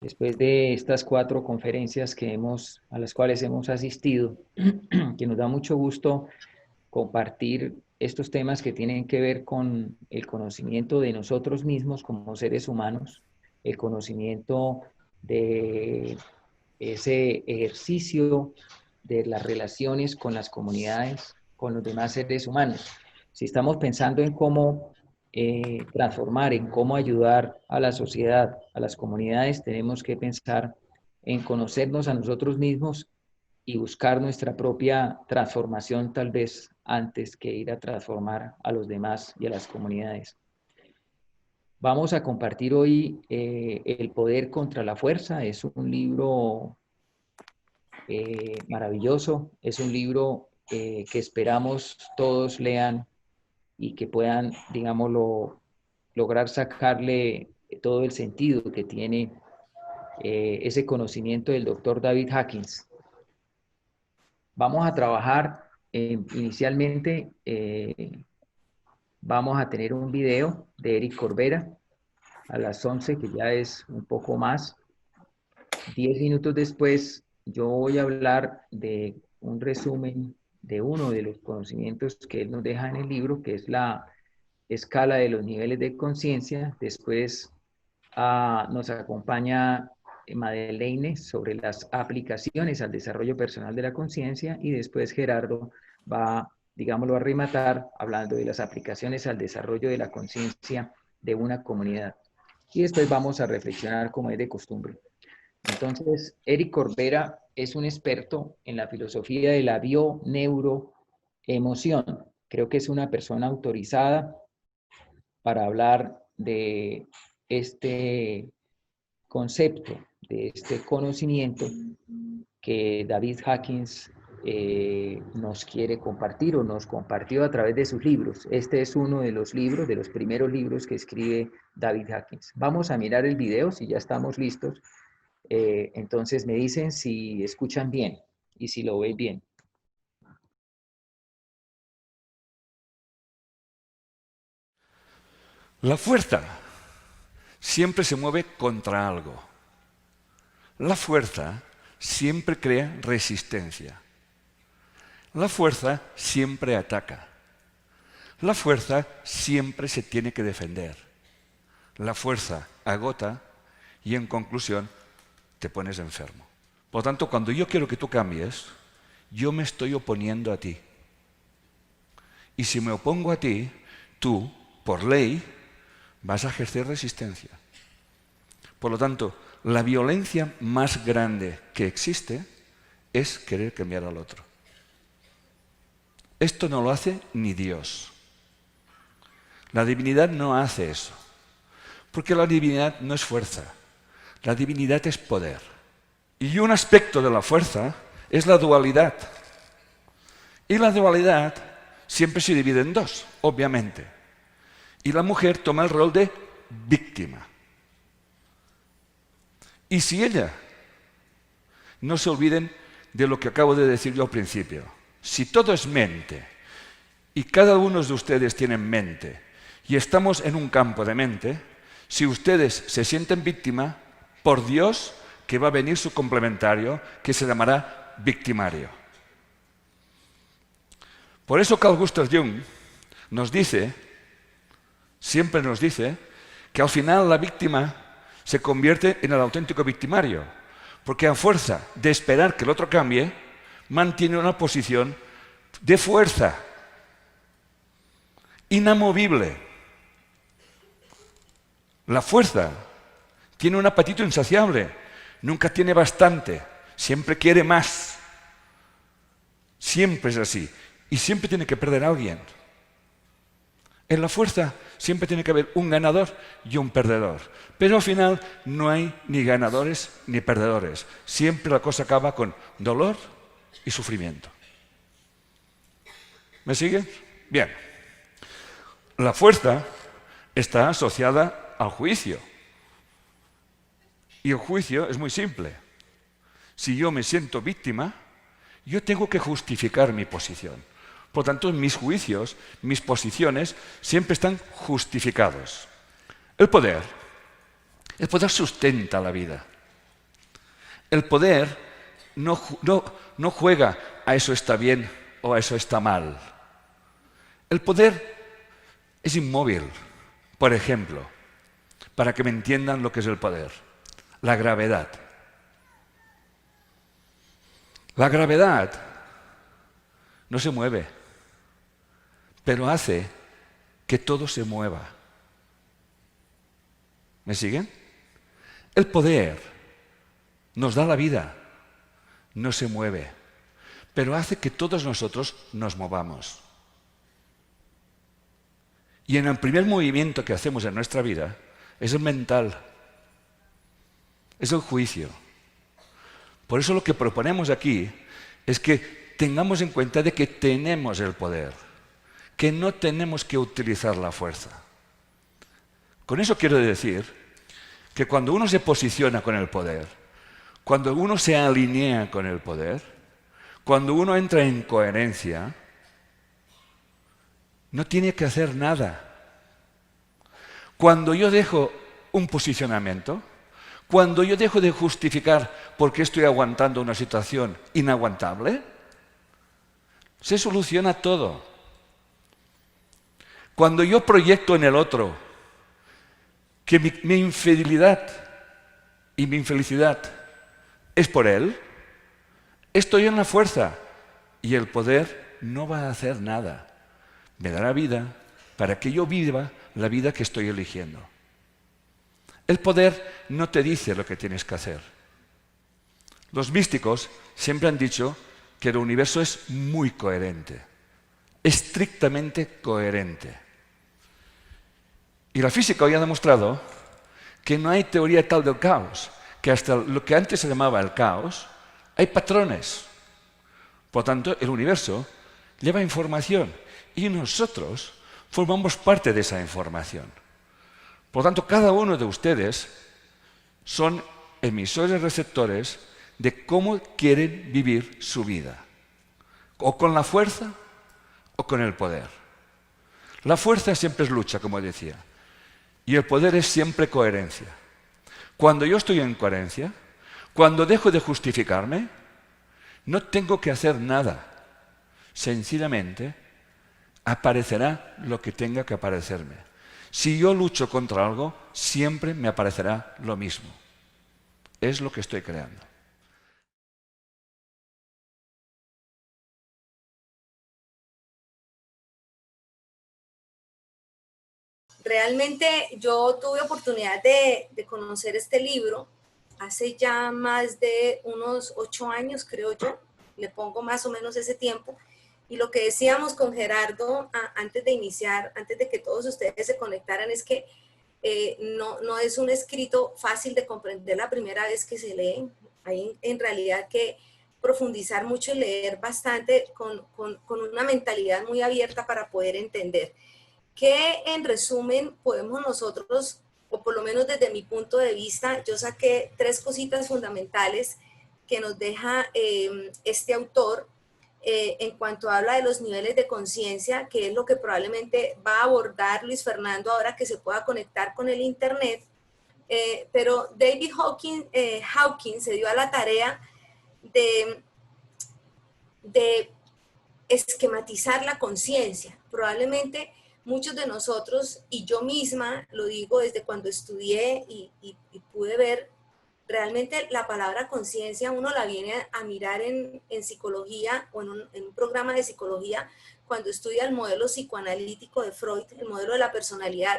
Después de estas 4 conferencias a las cuales hemos asistido, que nos da mucho gusto compartir estos temas que tienen que ver con el conocimiento de nosotros mismos como seres humanos, el conocimiento de ese ejercicio de las relaciones con las comunidades, con los demás seres humanos. Si estamos pensando en cómo transformar, en cómo ayudar a la sociedad, a las comunidades, tenemos que pensar en conocernos a nosotros mismos y buscar nuestra propia transformación tal vez antes que ir a transformar a los demás y a las comunidades. Vamos a compartir hoy El poder contra la fuerza. Es un libro maravilloso, es un libro que esperamos todos lean y que puedan, digámoslo, lograr sacarle todo el sentido que tiene ese conocimiento del doctor David Hawkins. Vamos a trabajar inicialmente, vamos a tener un video de Eric Corbera a las 11, que ya es un poco más. 10 minutos después, yo voy a hablar de un resumen de uno de los conocimientos que él nos deja en el libro, que es la escala de los niveles de conciencia. Después nos acompaña Madeleine sobre las aplicaciones al desarrollo personal de la conciencia, y después Gerardo va, digámoslo, a rematar hablando de las aplicaciones al desarrollo de la conciencia de una comunidad. Y después vamos a reflexionar como es de costumbre. Entonces, Eric Corbera es un experto en la filosofía de la bioneuroemoción. Creo que es una persona autorizada para hablar de este concepto, de este conocimiento que David Hawkins nos quiere compartir o nos compartió a través de sus libros. Este es uno de los libros, de los primeros libros que escribe David Hawkins. Vamos a mirar el video si ya estamos listos. Entonces me dicen si escuchan bien y si lo ven bien. La fuerza siempre se mueve contra algo. La fuerza siempre crea resistencia. La fuerza siempre ataca. La fuerza siempre se tiene que defender. La fuerza agota y, en conclusión, te pones enfermo. Por lo tanto, cuando yo quiero que tú cambies, yo me estoy oponiendo a ti. Y si me opongo a ti, tú, por ley, vas a ejercer resistencia. Por lo tanto, la violencia más grande que existe es querer cambiar al otro. Esto no lo hace ni Dios. La divinidad no hace eso. Porque la divinidad no es fuerza. La divinidad es poder. Y un aspecto de la fuerza es la dualidad. Y la dualidad siempre se divide en dos, obviamente. Y la mujer toma el rol de víctima. Y si ella, no se olviden de lo que acabo de decir yo al principio, si todo es mente, y cada uno de ustedes tienen mente, y estamos en un campo de mente, si ustedes se sienten víctima, por Dios que va a venir su complementario, que se llamará victimario. Por eso Carl Gustav Jung nos dice, siempre nos dice, que al final la víctima se convierte en el auténtico victimario, porque a fuerza de esperar que el otro cambie, mantiene una posición de fuerza, inamovible. La fuerza tiene un apetito insaciable, nunca tiene bastante, siempre quiere más. Siempre es así, y siempre tiene que perder a alguien. En la fuerza siempre tiene que haber un ganador y un perdedor. Pero al final no hay ni ganadores ni perdedores. Siempre la cosa acaba con dolor y sufrimiento. ¿Me siguen? Bien. La fuerza está asociada al juicio. Y el juicio es muy simple. Si yo me siento víctima, yo tengo que justificar mi posición. Por tanto, mis juicios, mis posiciones, siempre están justificados. El poder sustenta la vida. El poder no juega a eso está bien o a eso está mal. El poder es inmóvil. Por ejemplo, para que me entiendan lo que es el poder, la gravedad. La gravedad no se mueve, pero hace que todo se mueva. ¿Me siguen? El poder nos da la vida, no se mueve, pero hace que todos nosotros nos movamos. Y en el primer movimiento que hacemos en nuestra vida es el mental, es el juicio. Por eso lo que proponemos aquí es que tengamos en cuenta de que tenemos el poder, que no tenemos que utilizar la fuerza. Con eso quiero decir que cuando uno se posiciona con el poder, cuando uno se alinea con el poder, cuando uno entra en coherencia, no tiene que hacer nada. Cuando yo dejo un posicionamiento, cuando yo dejo de justificar por qué estoy aguantando una situación inaguantable, se soluciona todo. Cuando yo proyecto en el otro que mi infidelidad y mi infelicidad es por él, estoy en la fuerza y el poder no va a hacer nada. Me dará vida para que yo viva la vida que estoy eligiendo. El poder no te dice lo que tienes que hacer. Los místicos siempre han dicho que el universo es muy coherente, estrictamente coherente. Y la física hoy ha demostrado que no hay teoría tal del caos, que hasta lo que antes se llamaba el caos, hay patrones. Por tanto, el universo lleva información y nosotros formamos parte de esa información. Por tanto, cada uno de ustedes son emisores receptores de cómo quieren vivir su vida. O con la fuerza o con el poder. La fuerza siempre es lucha, como decía. Y el poder es siempre coherencia. Cuando yo estoy en coherencia, cuando dejo de justificarme, no tengo que hacer nada. Sencillamente, aparecerá lo que tenga que aparecerme. Si yo lucho contra algo, siempre me aparecerá lo mismo. Es lo que estoy creando. Realmente yo tuve oportunidad de conocer este libro hace ya más de unos 8 años, creo yo, le pongo más o menos ese tiempo, y lo que decíamos con Gerardo antes de iniciar, antes de que todos ustedes se conectaran, es que no es un escrito fácil de comprender la primera vez que se lee. Hay en realidad que profundizar mucho y leer bastante con una mentalidad muy abierta para poder entender. ¿Qué en resumen podemos nosotros, o por lo menos desde mi punto de vista, yo saqué 3 cositas fundamentales que nos deja este autor en cuanto habla de los niveles de conciencia, que es lo que probablemente va a abordar Luis Fernando ahora que se pueda conectar con el internet, pero David Hawkins se dio a la tarea de esquematizar la conciencia. Probablemente muchos de nosotros, y yo misma lo digo desde cuando estudié y pude ver, realmente la palabra conciencia uno la viene a mirar en psicología o en un programa de psicología cuando estudia el modelo psicoanalítico de Freud, el modelo de la personalidad,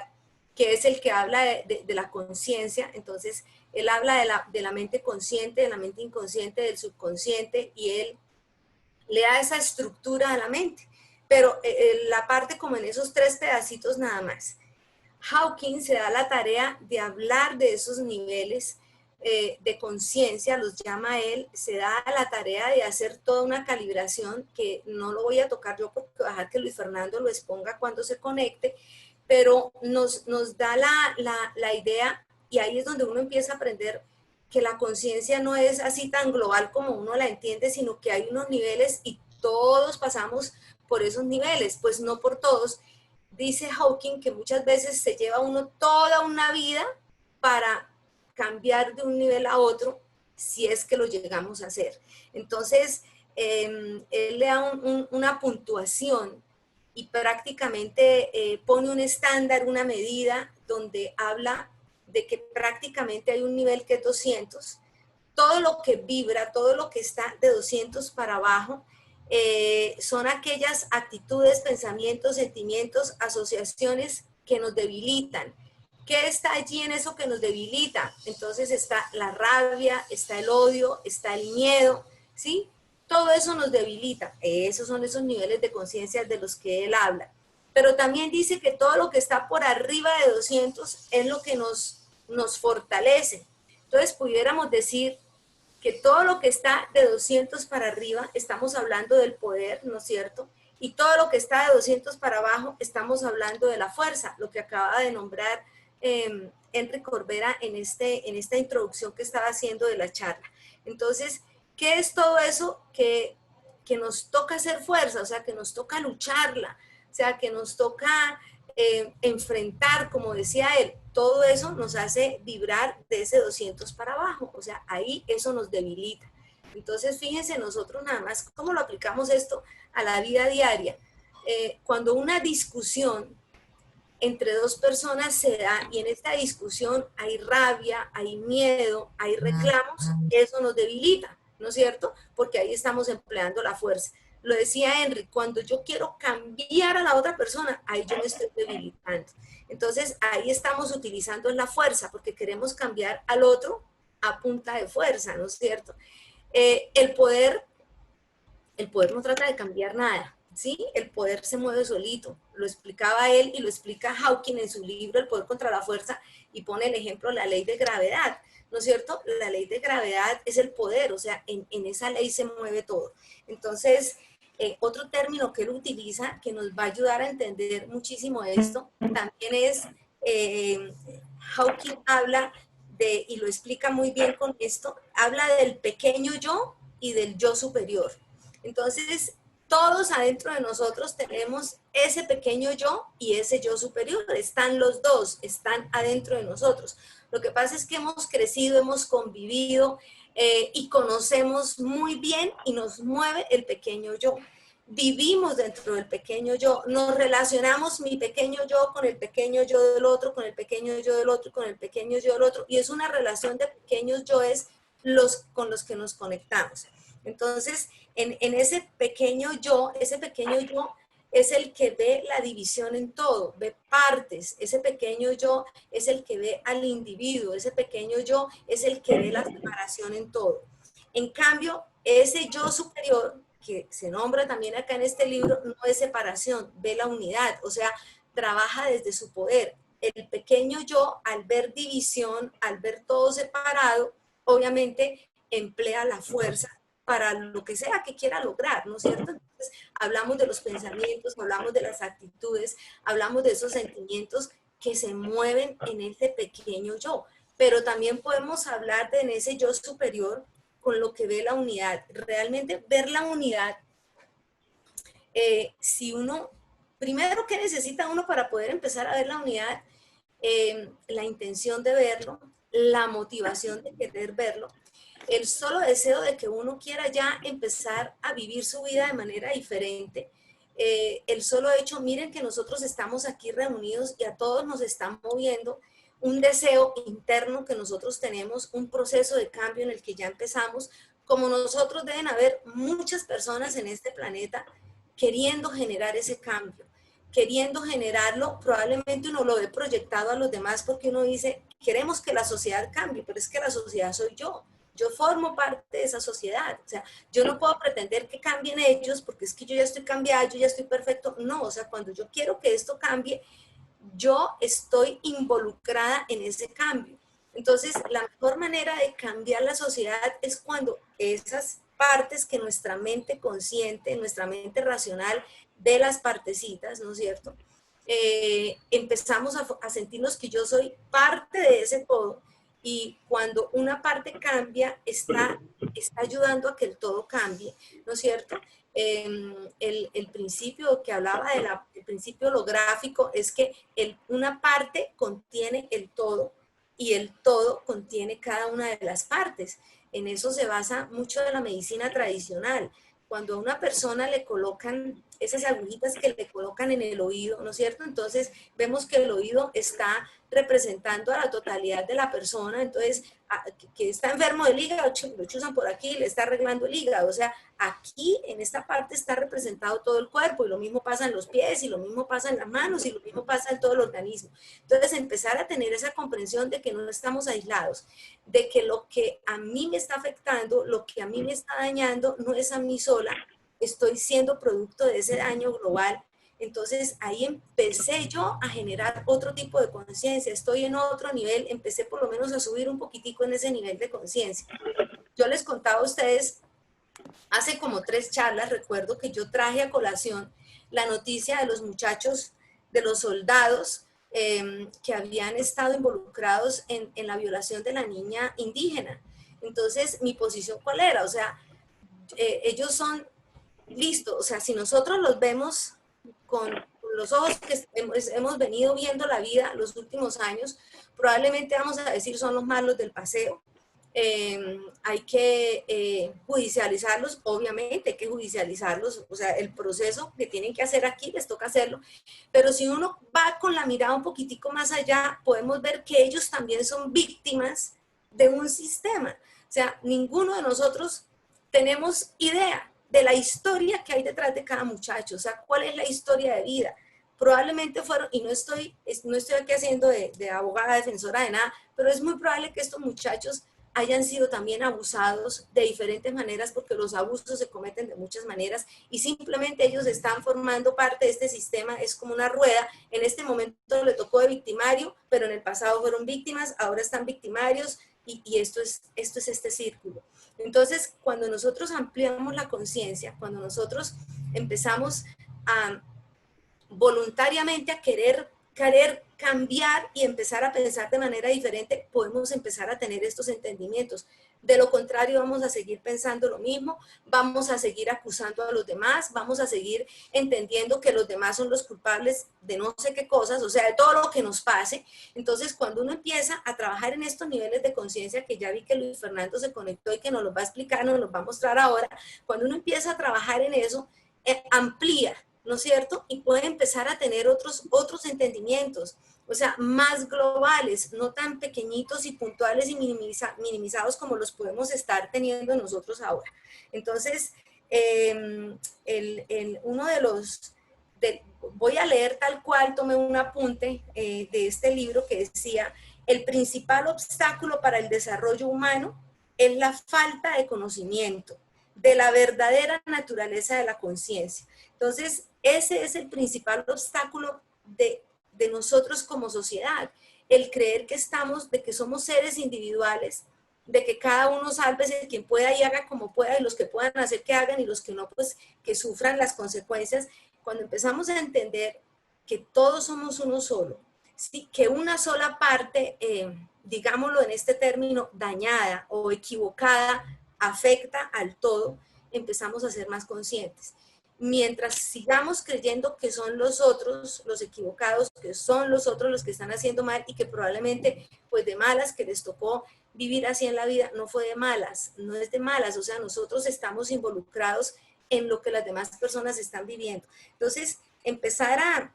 que es el que habla de la conciencia. Entonces, él habla de la mente consciente, de la mente inconsciente, del subconsciente, y él le da esa estructura a la mente, pero la parte como en esos 3 pedacitos nada más. Hawkins se da la tarea de hablar de esos niveles de conciencia, los llama él, se da la tarea de hacer toda una calibración que no lo voy a tocar yo porque voy a dejar que Luis Fernando lo exponga cuando se conecte, pero nos da la idea, y ahí es donde uno empieza a aprender que la conciencia no es así tan global como uno la entiende, sino que hay unos niveles y todos pasamos por esos niveles, pues no por todos. Dice Hawking que muchas veces se lleva uno toda una vida para cambiar de un nivel a otro si es que lo llegamos a hacer. Entonces, él le da una puntuación y prácticamente pone un estándar, una medida donde habla de que prácticamente hay un nivel que es 200. Todo lo que vibra, todo lo que está de 200 para abajo, son aquellas actitudes, pensamientos, sentimientos, asociaciones que nos debilitan. ¿Qué está allí en eso que nos debilita? Entonces está la rabia, está el odio, está el miedo, ¿sí? Todo eso nos debilita. Esos son esos niveles de conciencia de los que él habla. Pero también dice que todo lo que está por arriba de 200 es lo que nos fortalece. Entonces pudiéramos decir que todo lo que está de 200 para arriba, estamos hablando del poder, ¿no es cierto? Y todo lo que está de 200 para abajo, estamos hablando de la fuerza, lo que acaba de nombrar Enrique Corbera en esta introducción que estaba haciendo de la charla. Entonces, ¿qué es todo eso que nos toca hacer fuerza? O sea, que nos toca lucharla, o sea, que nos toca enfrentar, como decía él, todo eso nos hace vibrar de ese 200 para abajo, o sea, ahí eso nos debilita. Entonces, fíjense nosotros nada más cómo lo aplicamos esto a la vida diaria. Cuando una discusión entre dos personas se da y en esta discusión hay rabia, hay miedo, hay reclamos, eso nos debilita, ¿no es cierto? Porque ahí estamos empleando la fuerza. Lo decía Henry, cuando yo quiero cambiar a la otra persona, ahí yo me estoy debilitando. Entonces ahí estamos utilizando la fuerza porque queremos cambiar al otro a punta de fuerza, ¿no es cierto? El poder no trata de cambiar nada, ¿sí? El poder se mueve solito. Lo explicaba él y lo explica Hawking en su libro El poder contra la fuerza y pone el ejemplo la ley de gravedad, ¿no es cierto? La ley de gravedad es el poder, o sea, en esa ley se mueve todo. Entonces, otro término que él utiliza que nos va a ayudar a entender muchísimo esto, también es, Hawking habla de, y lo explica muy bien con esto, habla del pequeño yo y del yo superior. Entonces, todos adentro de nosotros tenemos ese pequeño yo y ese yo superior. Están los dos, están adentro de nosotros. Lo que pasa es que hemos crecido, hemos convivido y conocemos muy bien y nos mueve el pequeño yo. Vivimos dentro del pequeño yo, nos relacionamos mi pequeño yo con el pequeño yo del otro, con el pequeño yo del otro, con el pequeño yo del otro, y es una relación de pequeños yoes con los que nos conectamos. Entonces, en ese pequeño yo es el que ve la división en todo, ve partes. Ese pequeño yo es el que ve al individuo, ese pequeño yo es el que ve la separación en todo. En cambio, ese yo superior, que se nombra también acá en este libro, no es separación, ve la unidad, o sea, trabaja desde su poder. El pequeño yo, al ver división, al ver todo separado, obviamente emplea la fuerza para lo que sea que quiera lograr, ¿no es cierto? Entonces, hablamos de los pensamientos, hablamos de las actitudes, hablamos de esos sentimientos que se mueven en ese pequeño yo, pero también podemos hablar de en ese yo superior con lo que ve la unidad. Realmente ver la unidad, si uno, primero, ¿qué necesita uno para poder empezar a ver la unidad? La intención de verlo, la motivación de querer verlo, el solo deseo de que uno quiera ya empezar a vivir su vida de manera diferente, el solo hecho, miren que nosotros estamos aquí reunidos y a todos nos están moviendo un deseo interno que nosotros tenemos, un proceso de cambio en el que ya empezamos. Como nosotros deben haber muchas personas en este planeta queriendo generar ese cambio, queriendo generarlo, probablemente uno lo ve proyectado a los demás porque uno dice, queremos que la sociedad cambie, pero es que la sociedad soy yo. Yo formo parte de esa sociedad, o sea, yo no puedo pretender que cambien ellos porque es que yo ya estoy cambiado, yo ya estoy perfecto. No, o sea, cuando yo quiero que esto cambie, yo estoy involucrada en ese cambio. Entonces, la mejor manera de cambiar la sociedad es cuando esas partes que nuestra mente consciente, nuestra mente racional de las partecitas, ¿no es cierto? Empezamos a sentirnos que yo soy parte de ese todo y cuando una parte cambia, está ayudando a que el todo cambie, ¿no es cierto? El principio que hablaba el principio holográfico es que una parte contiene el todo y el todo contiene cada una de las partes. en eso se basa mucho de la medicina tradicional. Cuando a una persona le colocan esas agujitas que le colocan en el oído, ¿no es cierto? Entonces vemos que el oído está representando a la totalidad de la persona, entonces que está enfermo del hígado, lo chuzan por aquí, le está arreglando el hígado, o sea, aquí en esta parte está representado todo el cuerpo, y lo mismo pasa en los pies, y lo mismo pasa en las manos, y lo mismo pasa en todo el organismo. Entonces empezar a tener esa comprensión de que no estamos aislados, de que lo que a mí me está afectando, lo que a mí me está dañando, no es a mí sola, estoy siendo producto de ese daño global. Entonces ahí empecé yo a generar otro tipo de conciencia, estoy en otro nivel, empecé por lo menos a subir un poquitico en ese nivel de conciencia. Yo les contaba a ustedes, hace como 3 charlas, recuerdo que yo traje a colación la noticia de los muchachos, de los soldados que habían estado involucrados en la violación de la niña indígena. Entonces, mi posición, ¿cuál era? O sea, ellos son listos, o sea, si nosotros los vemos con los ojos que hemos venido viendo la vida los últimos años, probablemente vamos a decir son los malos del paseo. Hay que judicializarlos, obviamente hay que judicializarlos, o sea, el proceso que tienen que hacer aquí les toca hacerlo, pero si uno va con la mirada un poquitico más allá, podemos ver que ellos también son víctimas de un sistema. O sea, ninguno de nosotros tenemos idea de la historia que hay detrás de cada muchacho, o sea, cuál es la historia de vida. Probablemente fueron, y no estoy aquí haciendo de abogada defensora de nada, pero es muy probable que estos muchachos hayan sido también abusados de diferentes maneras, porque los abusos se cometen de muchas maneras, y simplemente ellos están formando parte de este sistema, es como una rueda. En este momento le tocó de victimario, pero en el pasado fueron víctimas, ahora están victimarios, y esto es este círculo. Entonces, cuando nosotros ampliamos la conciencia, cuando nosotros empezamos a voluntariamente a querer cambiar y empezar a pensar de manera diferente, podemos empezar a tener estos entendimientos. De lo contrario, vamos a seguir pensando lo mismo, vamos a seguir acusando a los demás, vamos a seguir entendiendo que los demás son los culpables de no sé qué cosas, o sea, de todo lo que nos pase. Entonces, cuando uno empieza a trabajar en estos niveles de conciencia, que ya vi que Luis Fernando se conectó y que nos los va a explicar, nos los va a mostrar ahora, cuando uno empieza a trabajar en eso, amplía, ¿no es cierto? Y puede empezar a tener otros entendimientos, o sea, más globales, no tan pequeñitos y puntuales y minimizados como los podemos estar teniendo nosotros ahora. Entonces, uno de los, voy a leer tal cual, tomé un apunte de este libro que decía, el principal obstáculo para el desarrollo humano es la falta de conocimiento de la verdadera naturaleza de la conciencia. Entonces, ese es el principal obstáculo de nosotros como sociedad, el creer que de que somos seres individuales, de que cada uno sálvese, quien pueda y haga como pueda, y los que puedan hacer que hagan, y los que no, pues que sufran las consecuencias. Cuando empezamos a entender que todos somos uno solo, ¿sí? Que una sola parte, digámoslo en este término, dañada o equivocada, afecta al todo, empezamos a ser más conscientes. Mientras sigamos creyendo que son los otros los equivocados, que son los otros los que están haciendo mal, y que probablemente pues de malas que les tocó vivir así en la vida, no fue de malas, no es de malas, o sea, nosotros estamos involucrados en lo que las demás personas están viviendo. Entonces, empezar a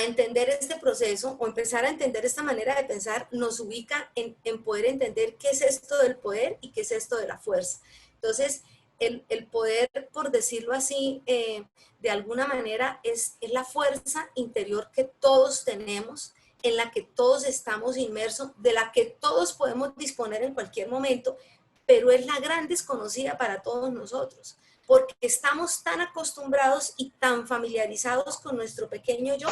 entender este proceso o empezar a entender esta manera de pensar nos ubica en poder entender qué es esto del poder y qué es esto de la fuerza. Entonces, el poder, por decirlo así, de alguna manera es la fuerza interior que todos tenemos, en la que todos estamos inmersos, de la que todos podemos disponer en cualquier momento, pero es la gran desconocida para todos nosotros, porque estamos tan acostumbrados y tan familiarizados con nuestro pequeño yo,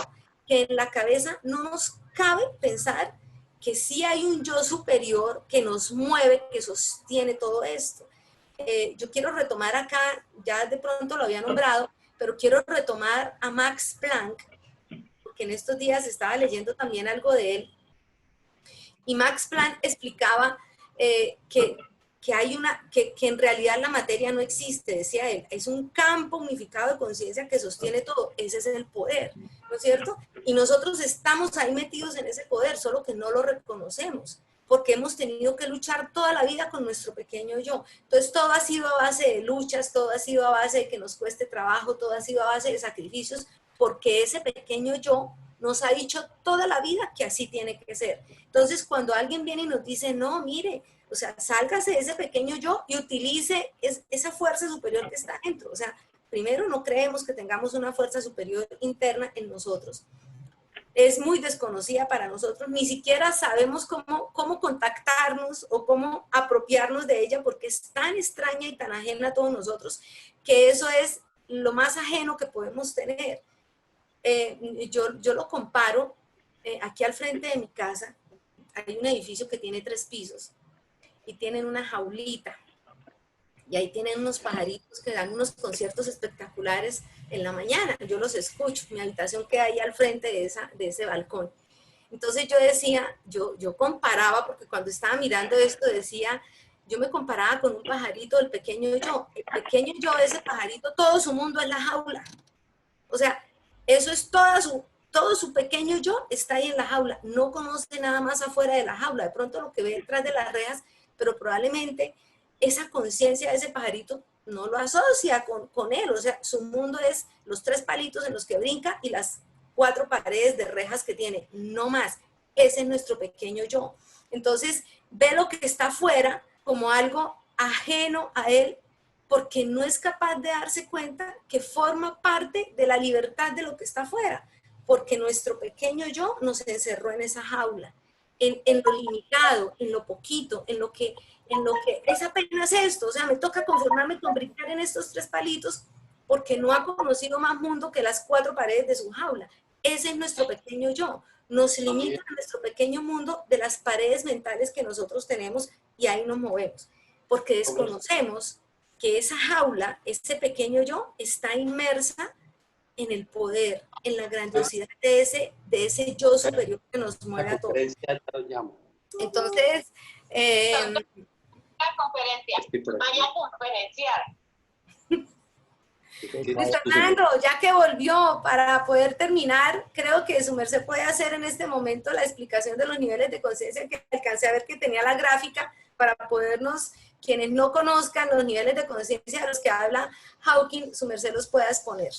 que en la cabeza no nos cabe pensar que sí hay un yo superior que nos mueve, que sostiene todo esto. Yo quiero retomar acá, ya de pronto lo había nombrado, pero quiero retomar a Max Planck, porque en estos días estaba leyendo también algo de él, y Max Planck explicaba que en realidad la materia no existe, decía él, es un campo unificado de conciencia que sostiene todo, ese es el poder, ¿no es cierto? Y nosotros estamos ahí metidos en ese poder, solo que no lo reconocemos. porque hemos tenido que luchar toda la vida con nuestro pequeño yo. Entonces todo ha sido a base de luchas, todo ha sido a base de que nos cueste trabajo, todo ha sido a base de sacrificios, porque ese pequeño yo nos ha dicho toda la vida que así tiene que ser. Entonces cuando alguien viene y nos dice, no, mire, o sea, sálgase de ese pequeño yo y utilice esa fuerza superior que está dentro. O sea, primero no creemos que tengamos una fuerza superior interna en nosotros. Es muy desconocida para nosotros, ni siquiera sabemos cómo contactarnos o cómo apropiarnos de ella, porque es tan extraña y tan ajena a todos nosotros, que eso es lo más ajeno que podemos tener. Yo lo comparo, aquí al frente de mi casa, hay un edificio que tiene 3 pisos, y tienen una jaulita, y ahí tienen unos pajaritos que dan unos conciertos espectaculares en la mañana. Yo los escucho, mi habitación queda ahí al frente de ese balcón. Entonces yo decía, yo comparaba, porque cuando estaba mirando esto decía, yo me comparaba con un pajarito del pequeño yo. El pequeño yo de ese pajarito, todo su mundo es la jaula. O sea, eso es todo su pequeño yo está ahí en la jaula. No conoce nada más afuera de la jaula. De pronto lo que ve detrás de las rejas, pero probablemente esa conciencia de ese pajarito no lo asocia con él. O sea, su mundo es los 3 palitos en los que brinca y las 4 paredes de rejas que tiene, no más. Ese es nuestro pequeño yo. Entonces, ve lo que está afuera como algo ajeno a él, porque no es capaz de darse cuenta que forma parte de la libertad de lo que está afuera, porque nuestro pequeño yo nos encerró en esa jaula, en lo limitado, en lo poquito, en lo que es apenas esto. O sea, me toca conformarme con brincar en estos 3 palitos porque no ha conocido más mundo que las 4 paredes de su jaula. Ese es nuestro pequeño yo. Nos limita a nuestro pequeño mundo de las paredes mentales que nosotros tenemos, y ahí nos movemos, porque desconocemos que esa jaula, ese pequeño yo, está inmersa en el poder, en la grandiosidad de ese yo superior que nos mueve a todos. Entonces, la conferencia, vaya a conferenciar. Luis Fernando, ya que volvió, para poder terminar, creo que su merced puede hacer en este momento la explicación de los niveles de conciencia, que alcancé a ver que tenía la gráfica para podernos, quienes no conozcan los niveles de conciencia de los que habla Hawking, su merced los pueda exponer.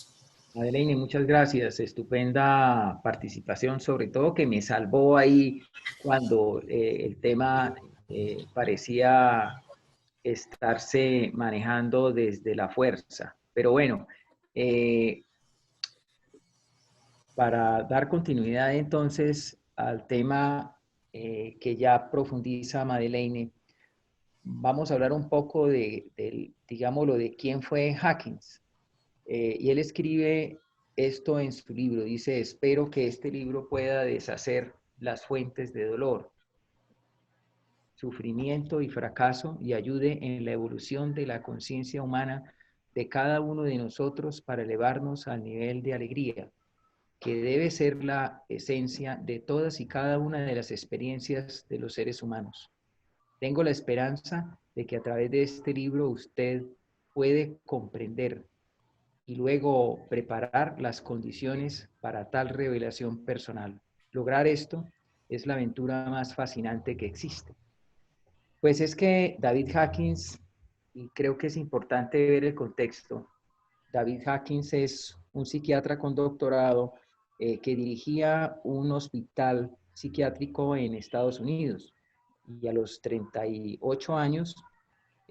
Madeleine, muchas gracias. Estupenda participación, sobre todo que me salvó ahí cuando el tema parecía estarse manejando desde la fuerza. Pero bueno, para dar continuidad entonces al tema que ya profundiza Madeleine, vamos a hablar un poco digámoslo, de quién fue Hawkins. Y él escribe esto en su libro. Dice: espero que este libro pueda deshacer las fuentes de dolor, sufrimiento y fracaso, y ayude en la evolución de la conciencia humana de cada uno de nosotros para elevarnos al nivel de alegría, que debe ser la esencia de todas y cada una de las experiencias de los seres humanos. Tengo la esperanza de que a través de este libro usted puede comprender y luego preparar las condiciones para tal revelación personal. Lograr esto es la aventura más fascinante que existe. Pues es que David Hawkins, y creo que es importante ver el contexto, David Hawkins es un psiquiatra con doctorado que dirigía un hospital psiquiátrico en Estados Unidos, y a los 38 años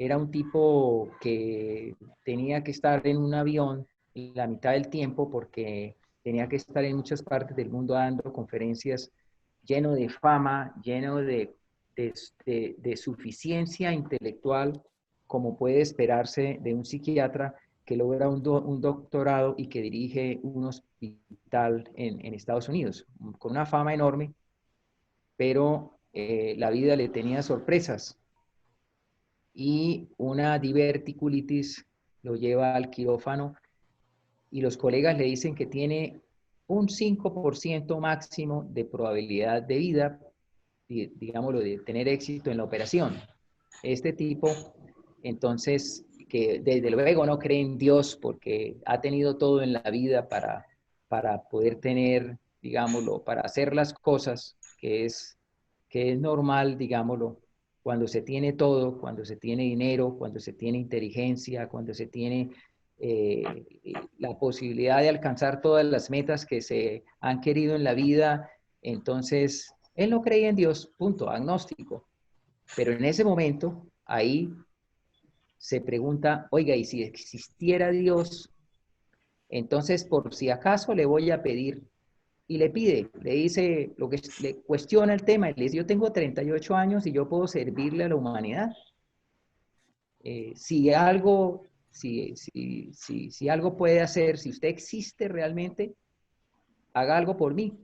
era un tipo que tenía que estar en un avión la mitad del tiempo porque tenía que estar en muchas partes del mundo dando conferencias, lleno de fama, lleno de suficiencia intelectual, como puede esperarse de un psiquiatra que logra un doctorado y que dirige un hospital en Estados Unidos, con una fama enorme, pero la vida le tenía sorpresas. Y una diverticulitis lo lleva al quirófano y los colegas le dicen que tiene un 5% máximo de probabilidad de vida, digámoslo, de tener éxito en la operación. Este tipo, entonces, que desde luego no cree en Dios porque ha tenido todo en la vida para poder tener, digámoslo, para hacer las cosas, que es que es normal, digámoslo, cuando se tiene todo, cuando se tiene dinero, cuando se tiene inteligencia, cuando se tiene la posibilidad de alcanzar todas las metas que se han querido en la vida. Entonces, él no creía en Dios, punto, agnóstico. Pero en ese momento, ahí se pregunta, oiga, ¿y si existiera Dios? Entonces, por si acaso le voy a pedir, y le pide, le dice, lo que le cuestiona el tema, y le dice, yo tengo 38 años y yo puedo servirle a la humanidad. Si algo, si algo puede hacer, si usted existe realmente, haga algo por mí.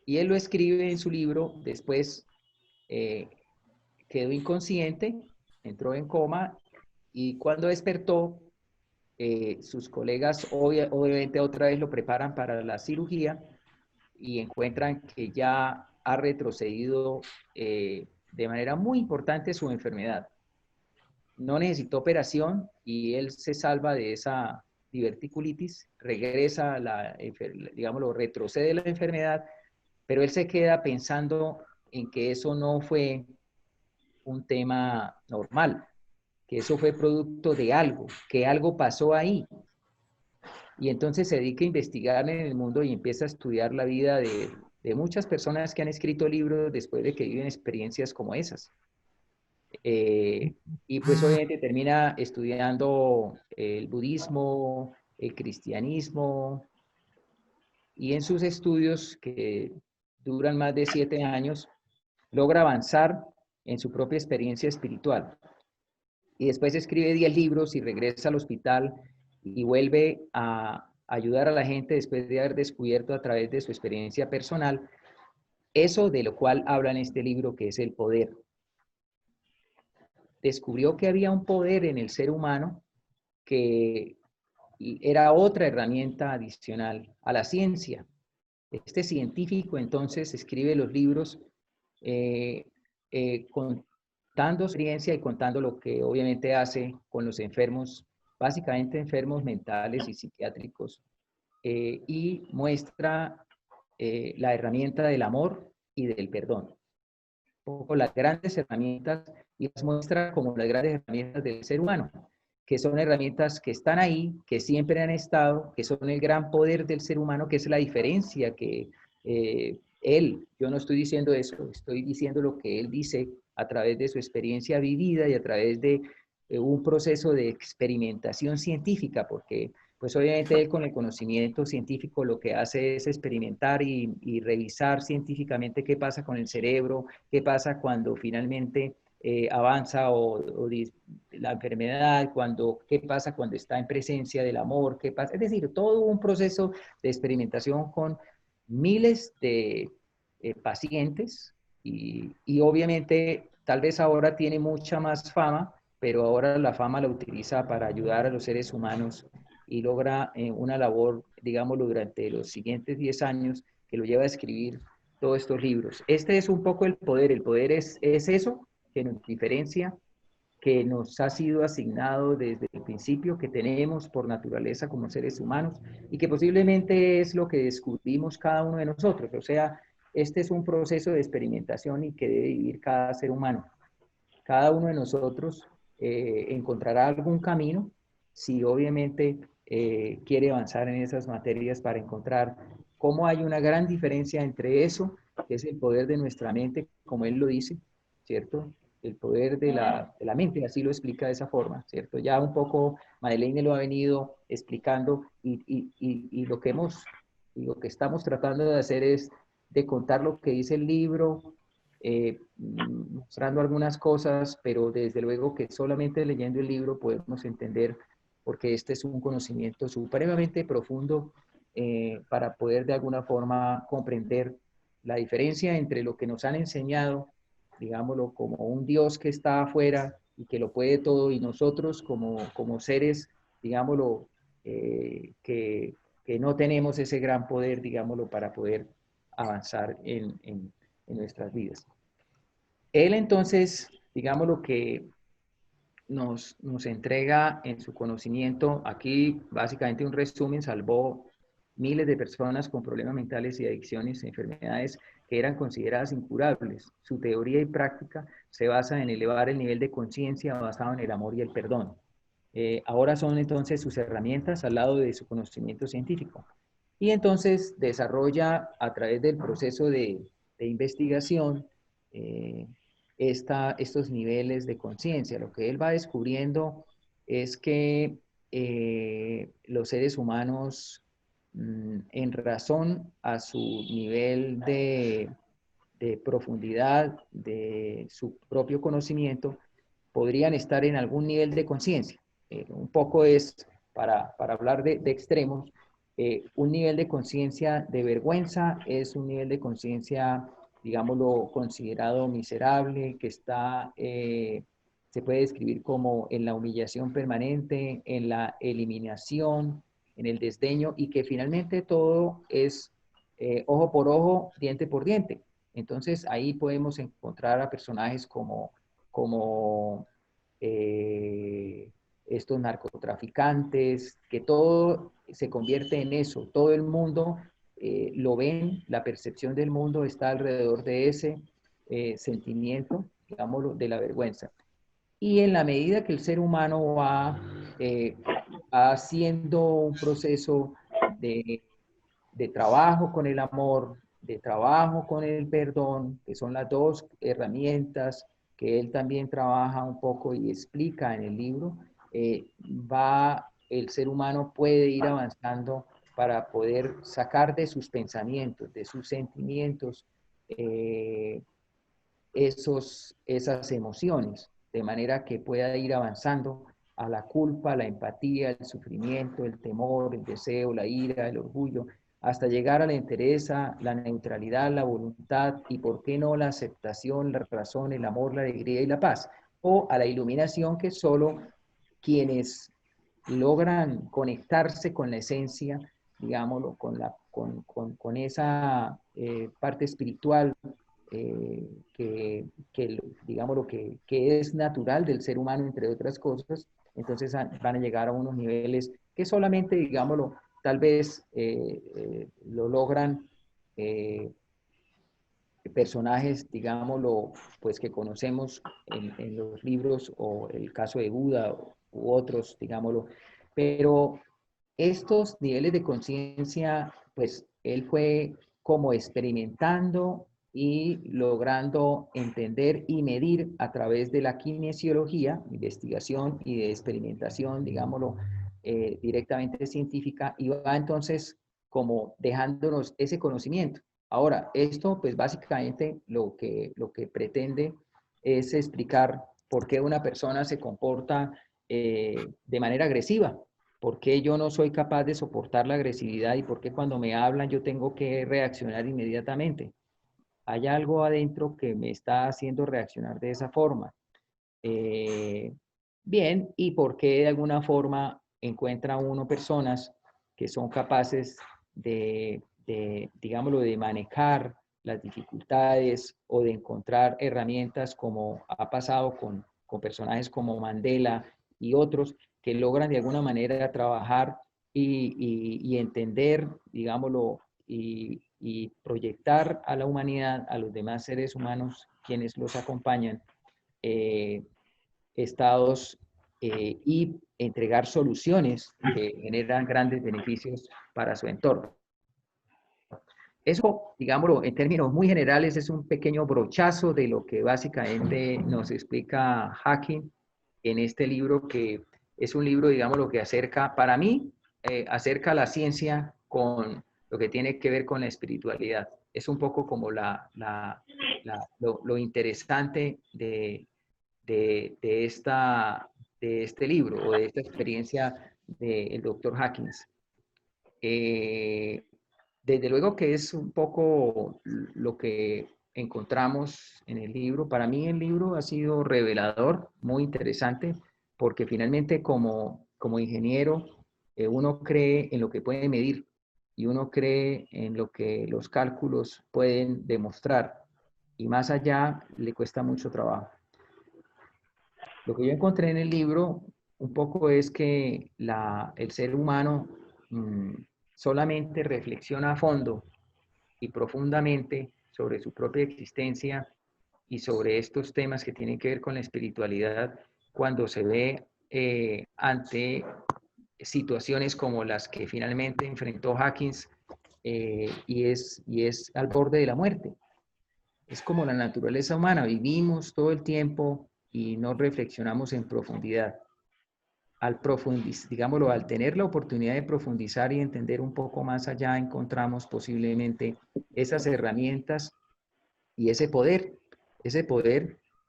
Y él lo escribe en su libro, después quedó inconsciente, entró en coma, y cuando despertó, sus colegas obviamente otra vez lo preparan para la cirugía y encuentran que ya ha retrocedido de manera muy importante su enfermedad. No necesitó operación y él se salva de esa diverticulitis, regresa, digámoslo, retrocede la enfermedad, pero él se queda pensando en que eso no fue un tema normal, que eso fue producto de algo, que algo pasó ahí. Y entonces se dedica a investigar en el mundo y empieza a estudiar la vida de muchas personas que han escrito libros después de que viven experiencias como esas. Y pues obviamente termina estudiando el budismo, el cristianismo, y en sus estudios, que duran más de 7 años, logra avanzar en su propia experiencia espiritual. Y después escribe 10 libros y regresa al hospital y vuelve a ayudar a la gente después de haber descubierto a través de su experiencia personal eso de lo cual habla en este libro, que es el poder. Descubrió que había un poder en el ser humano que era otra herramienta adicional a la ciencia. Este científico entonces escribe los libros contando experiencia y contando lo que obviamente hace con los enfermos, básicamente enfermos mentales y psiquiátricos, y muestra la herramienta del amor y del perdón. Un poco las grandes herramientas, y las muestra como las grandes herramientas del ser humano, que son herramientas que están ahí, que siempre han estado, que son el gran poder del ser humano, que es la diferencia que yo no estoy diciendo eso, estoy diciendo lo que él dice a través de su experiencia vivida y a través de un proceso de experimentación científica, porque pues obviamente él con el conocimiento científico lo que hace es experimentar y revisar científicamente qué pasa con el cerebro, qué pasa cuando finalmente avanza la enfermedad, qué pasa cuando está en presencia del amor, qué pasa, es decir, todo un proceso de experimentación con miles de pacientes y obviamente tal vez ahora tiene mucha más fama, pero ahora la fama la utiliza para ayudar a los seres humanos y logra una labor, digámoslo, durante los siguientes 10 años que lo lleva a escribir todos estos libros. Este es un poco el poder es eso que nos diferencia, que nos ha sido asignado desde el principio, que tenemos por naturaleza como seres humanos y que posiblemente es lo que descubrimos cada uno de nosotros. O sea, este es un proceso de experimentación y que debe vivir cada ser humano. Cada uno de nosotros encontrará algún camino si obviamente quiere avanzar en esas materias para encontrar cómo hay una gran diferencia entre eso, que es el poder de nuestra mente, como él lo dice, ¿cierto? El poder de la mente, así lo explica de esa forma, ¿cierto? Ya un poco Madeleine lo ha venido explicando y lo que estamos tratando de hacer es de contar lo que dice el libro, mostrando algunas cosas, pero desde luego que solamente leyendo el libro podemos entender, porque este es un conocimiento supremamente profundo para poder de alguna forma comprender la diferencia entre lo que nos han enseñado, digámoslo, como un Dios que está afuera y que lo puede todo, y nosotros como seres, digámoslo, que no tenemos ese gran poder, digámoslo, para poder avanzar en nuestras vidas. Él entonces, digamos lo que nos entrega en su conocimiento, aquí básicamente un resumen, salvó miles de personas con problemas mentales y adicciones, enfermedades que eran consideradas incurables. Su teoría y práctica se basa en elevar el nivel de conciencia basado en el amor y el perdón. Ahora son entonces sus herramientas al lado de su conocimiento científico. Y entonces desarrolla a través del proceso de investigación estos niveles de conciencia. Lo que él va descubriendo es que los seres humanos, en razón a su nivel de profundidad de su propio conocimiento, podrían estar en algún nivel de conciencia. Un poco es, para hablar de extremos, un nivel de conciencia de vergüenza es un nivel de conciencia, digámoslo, considerado miserable, que está, se puede describir como en la humillación permanente, en la eliminación, en el desdeño, y que finalmente todo es ojo por ojo, diente por diente. Entonces ahí podemos encontrar a personajes como estos narcotraficantes, que todo se convierte en eso, todo el mundo lo ven, la percepción del mundo está alrededor de ese sentimiento, digámoslo, de la vergüenza. Y en la medida que el ser humano va haciendo un proceso de trabajo con el amor, de trabajo con el perdón, que son las dos herramientas que él también trabaja un poco y explica en el libro, el ser humano puede ir avanzando para poder sacar de sus pensamientos, de sus sentimientos, esas emociones, de manera que pueda ir avanzando a la culpa, la empatía, el sufrimiento, el temor, el deseo, la ira, el orgullo, hasta llegar a la entereza, la neutralidad, la voluntad y, ¿por qué no?, la aceptación, la razón, el amor, la alegría y la paz, o a la iluminación, que solo quienes logran conectarse con la esencia, digámoslo, con esa parte espiritual digamos, que es natural del ser humano, entre otras cosas, entonces van a llegar a unos niveles que solamente, digámoslo, tal vez lo logran personajes, digámoslo, pues que conocemos en los libros, o el caso de Buda u otros, digámoslo, pero estos niveles de conciencia, pues él fue como experimentando y logrando entender y medir a través de la kinesiología, investigación y de experimentación, digámoslo, directamente científica, y va entonces como dejándonos ese conocimiento. Ahora, esto pues básicamente lo que pretende es explicar por qué una persona se comporta de manera agresiva, por qué yo no soy capaz de soportar la agresividad y por qué cuando me hablan yo tengo que reaccionar inmediatamente. Hay algo adentro que me está haciendo reaccionar de esa forma. Bien, y por qué de alguna forma encuentra uno personas que son capaces digámoslo, de manejar las dificultades o de encontrar herramientas, como ha pasado con personajes como Mandela y otros, que logran de alguna manera trabajar y entender, digámoslo, y proyectar a la humanidad, a los demás seres humanos quienes los acompañan, estados y entregar soluciones que generan grandes beneficios para su entorno. Eso, digámoslo, en términos muy generales, es un pequeño brochazo de lo que básicamente nos explica Hawking en este libro, que es un libro, digámoslo, que acerca, para mí, acerca la ciencia con lo que tiene que ver con la espiritualidad. Es un poco como lo interesante de este libro, o de esta experiencia del doctor Hawkins. Desde luego que es un poco lo que encontramos en el libro. Para mí el libro ha sido revelador, muy interesante, porque finalmente como ingeniero uno cree en lo que puede medir y uno cree en lo que los cálculos pueden demostrar, y más allá le cuesta mucho trabajo. Lo que yo encontré en el libro un poco es que el ser humano solamente reflexiona a fondo y profundamente sobre su propia existencia y sobre estos temas que tienen que ver con la espiritualidad cuando se ve ante situaciones como las que finalmente enfrentó Hawkins y es al borde de la muerte. Es como la naturaleza humana, vivimos todo el tiempo y no reflexionamos en profundidad. Al profundizar, digámoslo, al tener la oportunidad de profundizar y entender un poco más allá, encontramos posiblemente esas herramientas y ese poder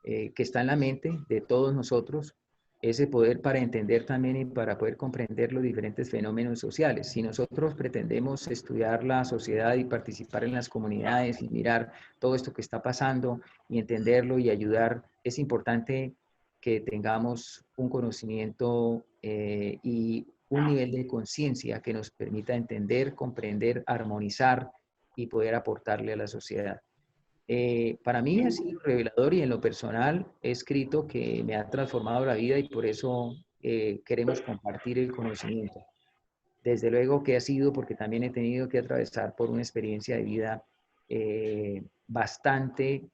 que está en la mente de todos nosotros, ese poder para entender también y para poder comprender los diferentes fenómenos sociales. Si nosotros pretendemos estudiar la sociedad y participar en las comunidades y mirar todo esto que está pasando y entenderlo y ayudar, es importante que tengamos un conocimiento y un nivel de conciencia que nos permita entender, comprender, armonizar y poder aportarle a la sociedad. Para mí ha sido revelador y en lo personal he escrito que me ha transformado la vida y por eso queremos compartir el conocimiento. Desde luego que ha sido porque también he tenido que atravesar por una experiencia de vida bastante,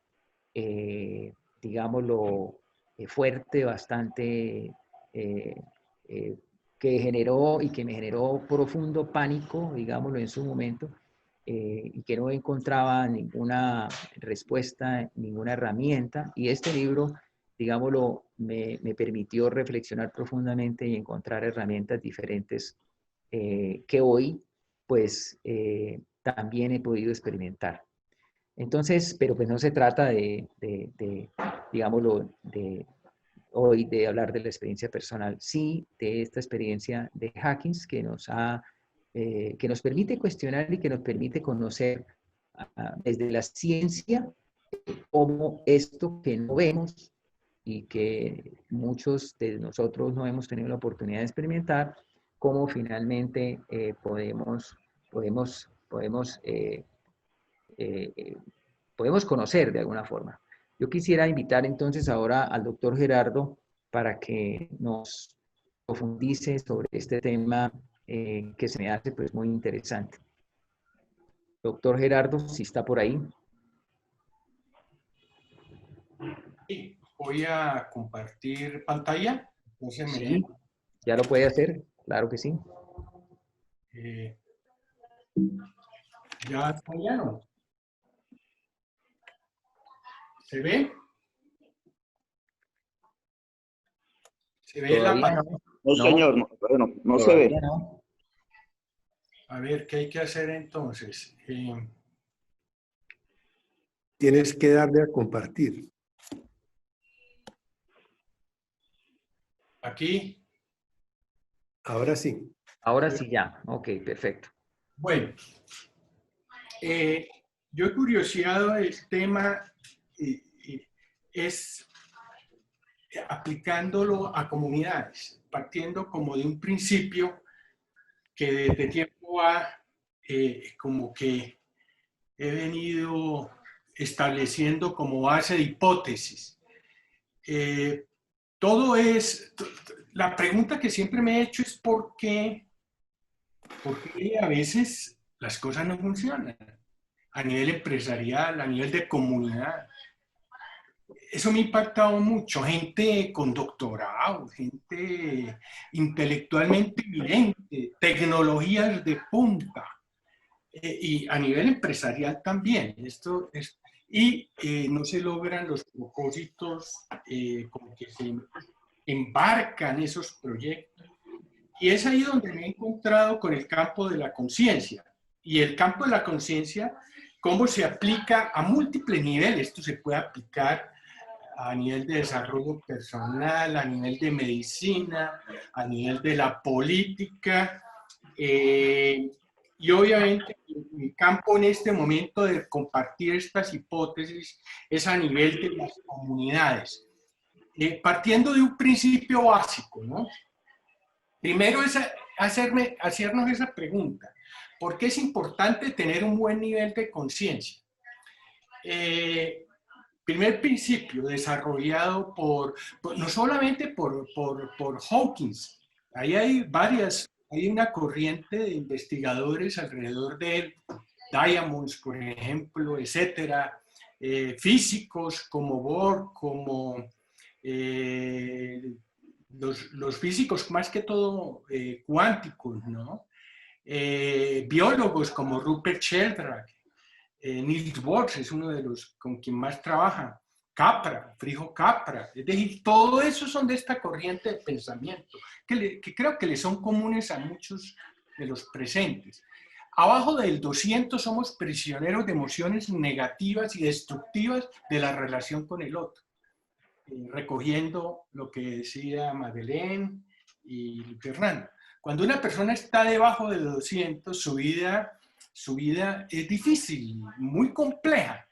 digámoslo, fuerte, bastante que generó y que me generó profundo pánico, digámoslo en su momento, y que no encontraba ninguna respuesta, ninguna herramienta. Y este libro, digámoslo, me permitió reflexionar profundamente y encontrar herramientas diferentes que hoy, pues, también he podido experimentar. Entonces, pero pues no se trata digámoslo, hoy de hablar de la experiencia personal, sí de esta experiencia de Hawkins que nos permite cuestionar y que nos permite conocer desde la ciencia cómo esto que no vemos y que muchos de nosotros no hemos tenido la oportunidad de experimentar, cómo finalmente podemos conocer de alguna forma. Yo quisiera invitar entonces ahora al doctor Gerardo para que nos profundice sobre este tema que se me hace pues muy interesante. Doctor Gerardo, si está por ahí. Sí, voy a compartir pantalla. Entonces Sí, ya lo puede hacer, claro que sí. Ya está lleno. ¿Se ve? ¿Se ve la pantalla? No, señor, no se ve. No. A ver, ¿qué hay que hacer entonces? Tienes que darle a compartir. Aquí. Ahora sí. Ahora sí ya. Ok, perfecto. Bueno, yo he curioseado el tema es aplicándolo a comunidades, partiendo como de un principio que desde tiempo como que he venido estableciendo como base de hipótesis. La pregunta que siempre me he hecho es ¿por qué a veces las cosas no funcionan? A nivel empresarial, a nivel de comunidad. Eso me ha impactado mucho. Gente con doctorado, gente intelectualmente evidente, tecnologías de punta. Y a nivel empresarial también. No se logran los propósitos como que se embarcan esos proyectos. Y es ahí donde me he encontrado con el campo de la conciencia. Y el campo de la conciencia, cómo se aplica a múltiples niveles. Esto se puede aplicar a nivel de desarrollo personal, a nivel de medicina, a nivel de la política. Y obviamente mi campo en este momento de compartir estas hipótesis es a nivel de las comunidades. Partiendo de un principio básico, ¿no? Primero es hacernos esa pregunta. ¿Por qué es importante tener un buen nivel de conciencia? Primer principio desarrollado no solamente por Hawkins, ahí hay una corriente de investigadores alrededor de él, Diamonds, por ejemplo, etcétera, físicos como Bohr, como los físicos más que todo cuánticos, ¿no? Biólogos como Rupert Sheldrake, Niels Bohr es uno de los con quien más trabaja, Capra, Frijo Capra, es decir, todo eso son de esta corriente de pensamiento, que creo que le son comunes a muchos de los presentes. Abajo del 200 somos prisioneros de emociones negativas y destructivas de la relación con el otro, recogiendo lo que decía Madeleine y Fernando. Cuando una persona está debajo de 200, su vida es difícil, muy compleja.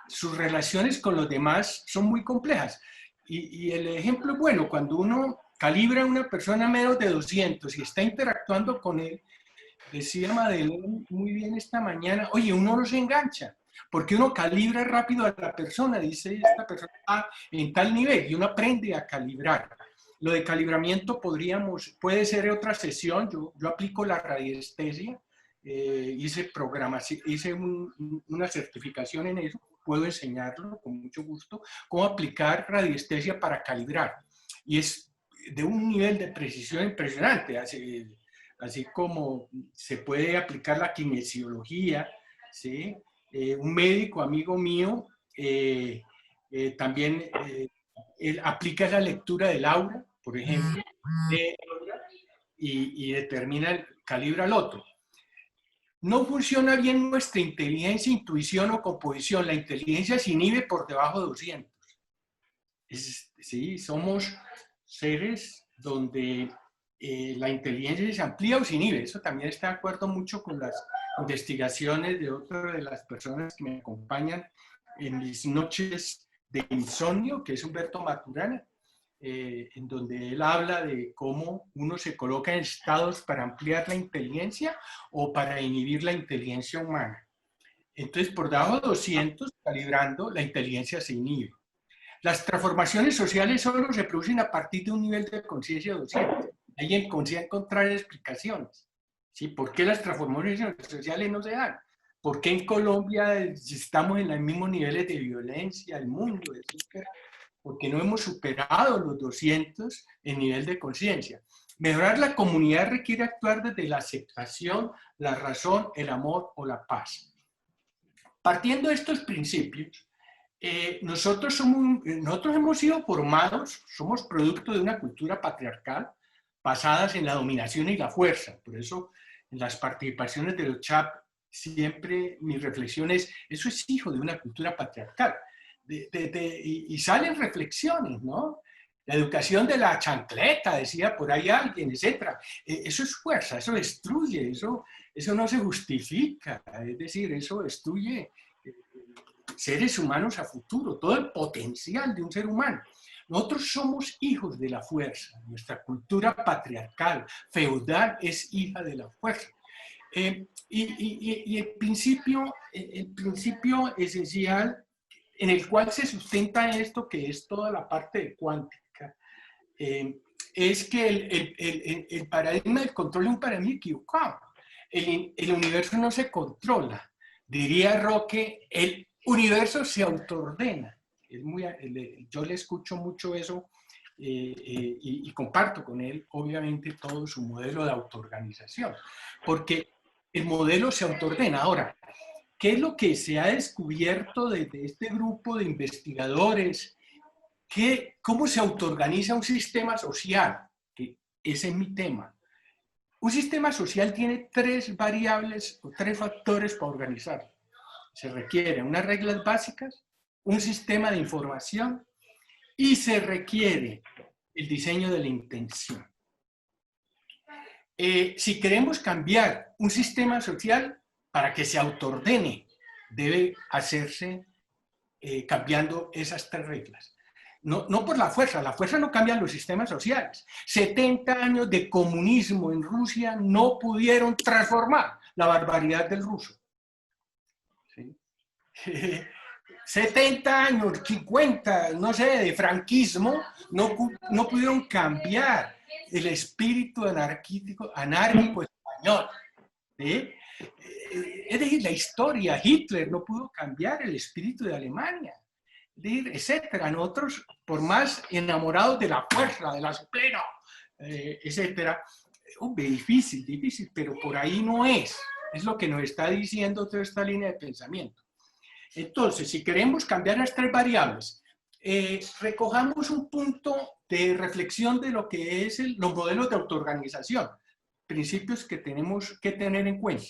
Sus relaciones con los demás son muy complejas. Y el ejemplo es bueno, cuando uno calibra a una persona menos de 200 y está interactuando con él, decía Madeleine muy bien esta mañana, oye, uno no se engancha, porque uno calibra rápido a la persona, dice esta persona está en tal nivel, y uno aprende a calibrar. Lo de calibramiento puede ser otra sesión, yo aplico la radiestesia, hice una certificación en eso, puedo enseñarlo con mucho gusto, cómo aplicar radiestesia para calibrar. Y es de un nivel de precisión impresionante, así como se puede aplicar la kinesiología, ¿sí? Un médico amigo mío también él aplica la lectura del aura, por ejemplo, y determina, calibra al otro. No funciona bien nuestra inteligencia, intuición o composición. La inteligencia se inhibe por debajo de 200. Sí, somos seres donde la inteligencia se amplía o se inhibe. Eso también está de acuerdo mucho con las investigaciones de otra de las personas que me acompañan en mis noches de insomnio, que es Humberto Maturana, en donde él habla de cómo uno se coloca en estados para ampliar la inteligencia o para inhibir la inteligencia humana. Entonces, por debajo de 200, calibrando, la inteligencia se inhibe. Las transformaciones sociales solo se producen a partir de un nivel de conciencia de 200. Ahí en conciencia encontrar explicaciones. ¿Sí? ¿Por qué las transformaciones sociales no se dan? ¿Por qué en Colombia estamos en los mismos niveles de violencia, el mundo, etcétera? Porque no hemos superado los 200 en nivel de conciencia. Mejorar la comunidad requiere actuar desde la aceptación, la razón, el amor o la paz. Partiendo de estos principios, nosotros hemos sido formados, somos producto de una cultura patriarcal basadas en la dominación y la fuerza. Por eso, en las participaciones de los CHAP, siempre mi reflexión es, eso es hijo de una cultura patriarcal. Y salen reflexiones, ¿no? La educación de la chancleta, decía por ahí alguien, etc. Eso es fuerza, eso destruye, eso no se justifica. Es decir, eso destruye seres humanos a futuro, todo el potencial de un ser humano. Nosotros somos hijos de la fuerza. Nuestra cultura patriarcal, feudal, es hija de la fuerza. Y el principio esencial en el cual se sustenta esto, que es toda la parte de cuántica, es que el paradigma del control es un paradigma equivocado. El universo no se controla. Diría Roque, el universo se autoordena. Yo le escucho mucho eso y comparto con él, obviamente, todo su modelo de autoorganización, porque el modelo se autoordena. Ahora, ¿qué es lo que se ha descubierto desde este grupo de investigadores? ¿Cómo se autoorganiza un sistema social? Que ese es mi tema. Un sistema social tiene 3 variables o 3 factores para organizarlo. Se requieren unas reglas básicas, un sistema de información y se requiere el diseño de la intención. Si queremos cambiar un sistema social para que se autoordene, debe hacerse cambiando esas 3 reglas. No por la fuerza no cambia los sistemas sociales. 70 años de comunismo en Rusia no pudieron transformar la barbaridad del ruso. ¿Sí? 70 años, 50, no sé, de franquismo, no pudieron cambiar el espíritu anárquico español. ¿Sí? Es decir, la historia, Hitler no pudo cambiar el espíritu de Alemania, es decir, etcétera. Nosotros, por más enamorados de la fuerza, de la plena, etcétera, hombre, difícil, pero por ahí no es. Es lo que nos está diciendo toda esta línea de pensamiento. Entonces, si queremos cambiar las tres variables, recojamos un punto de reflexión de lo que es los modelos de autoorganización, principios que tenemos que tener en cuenta.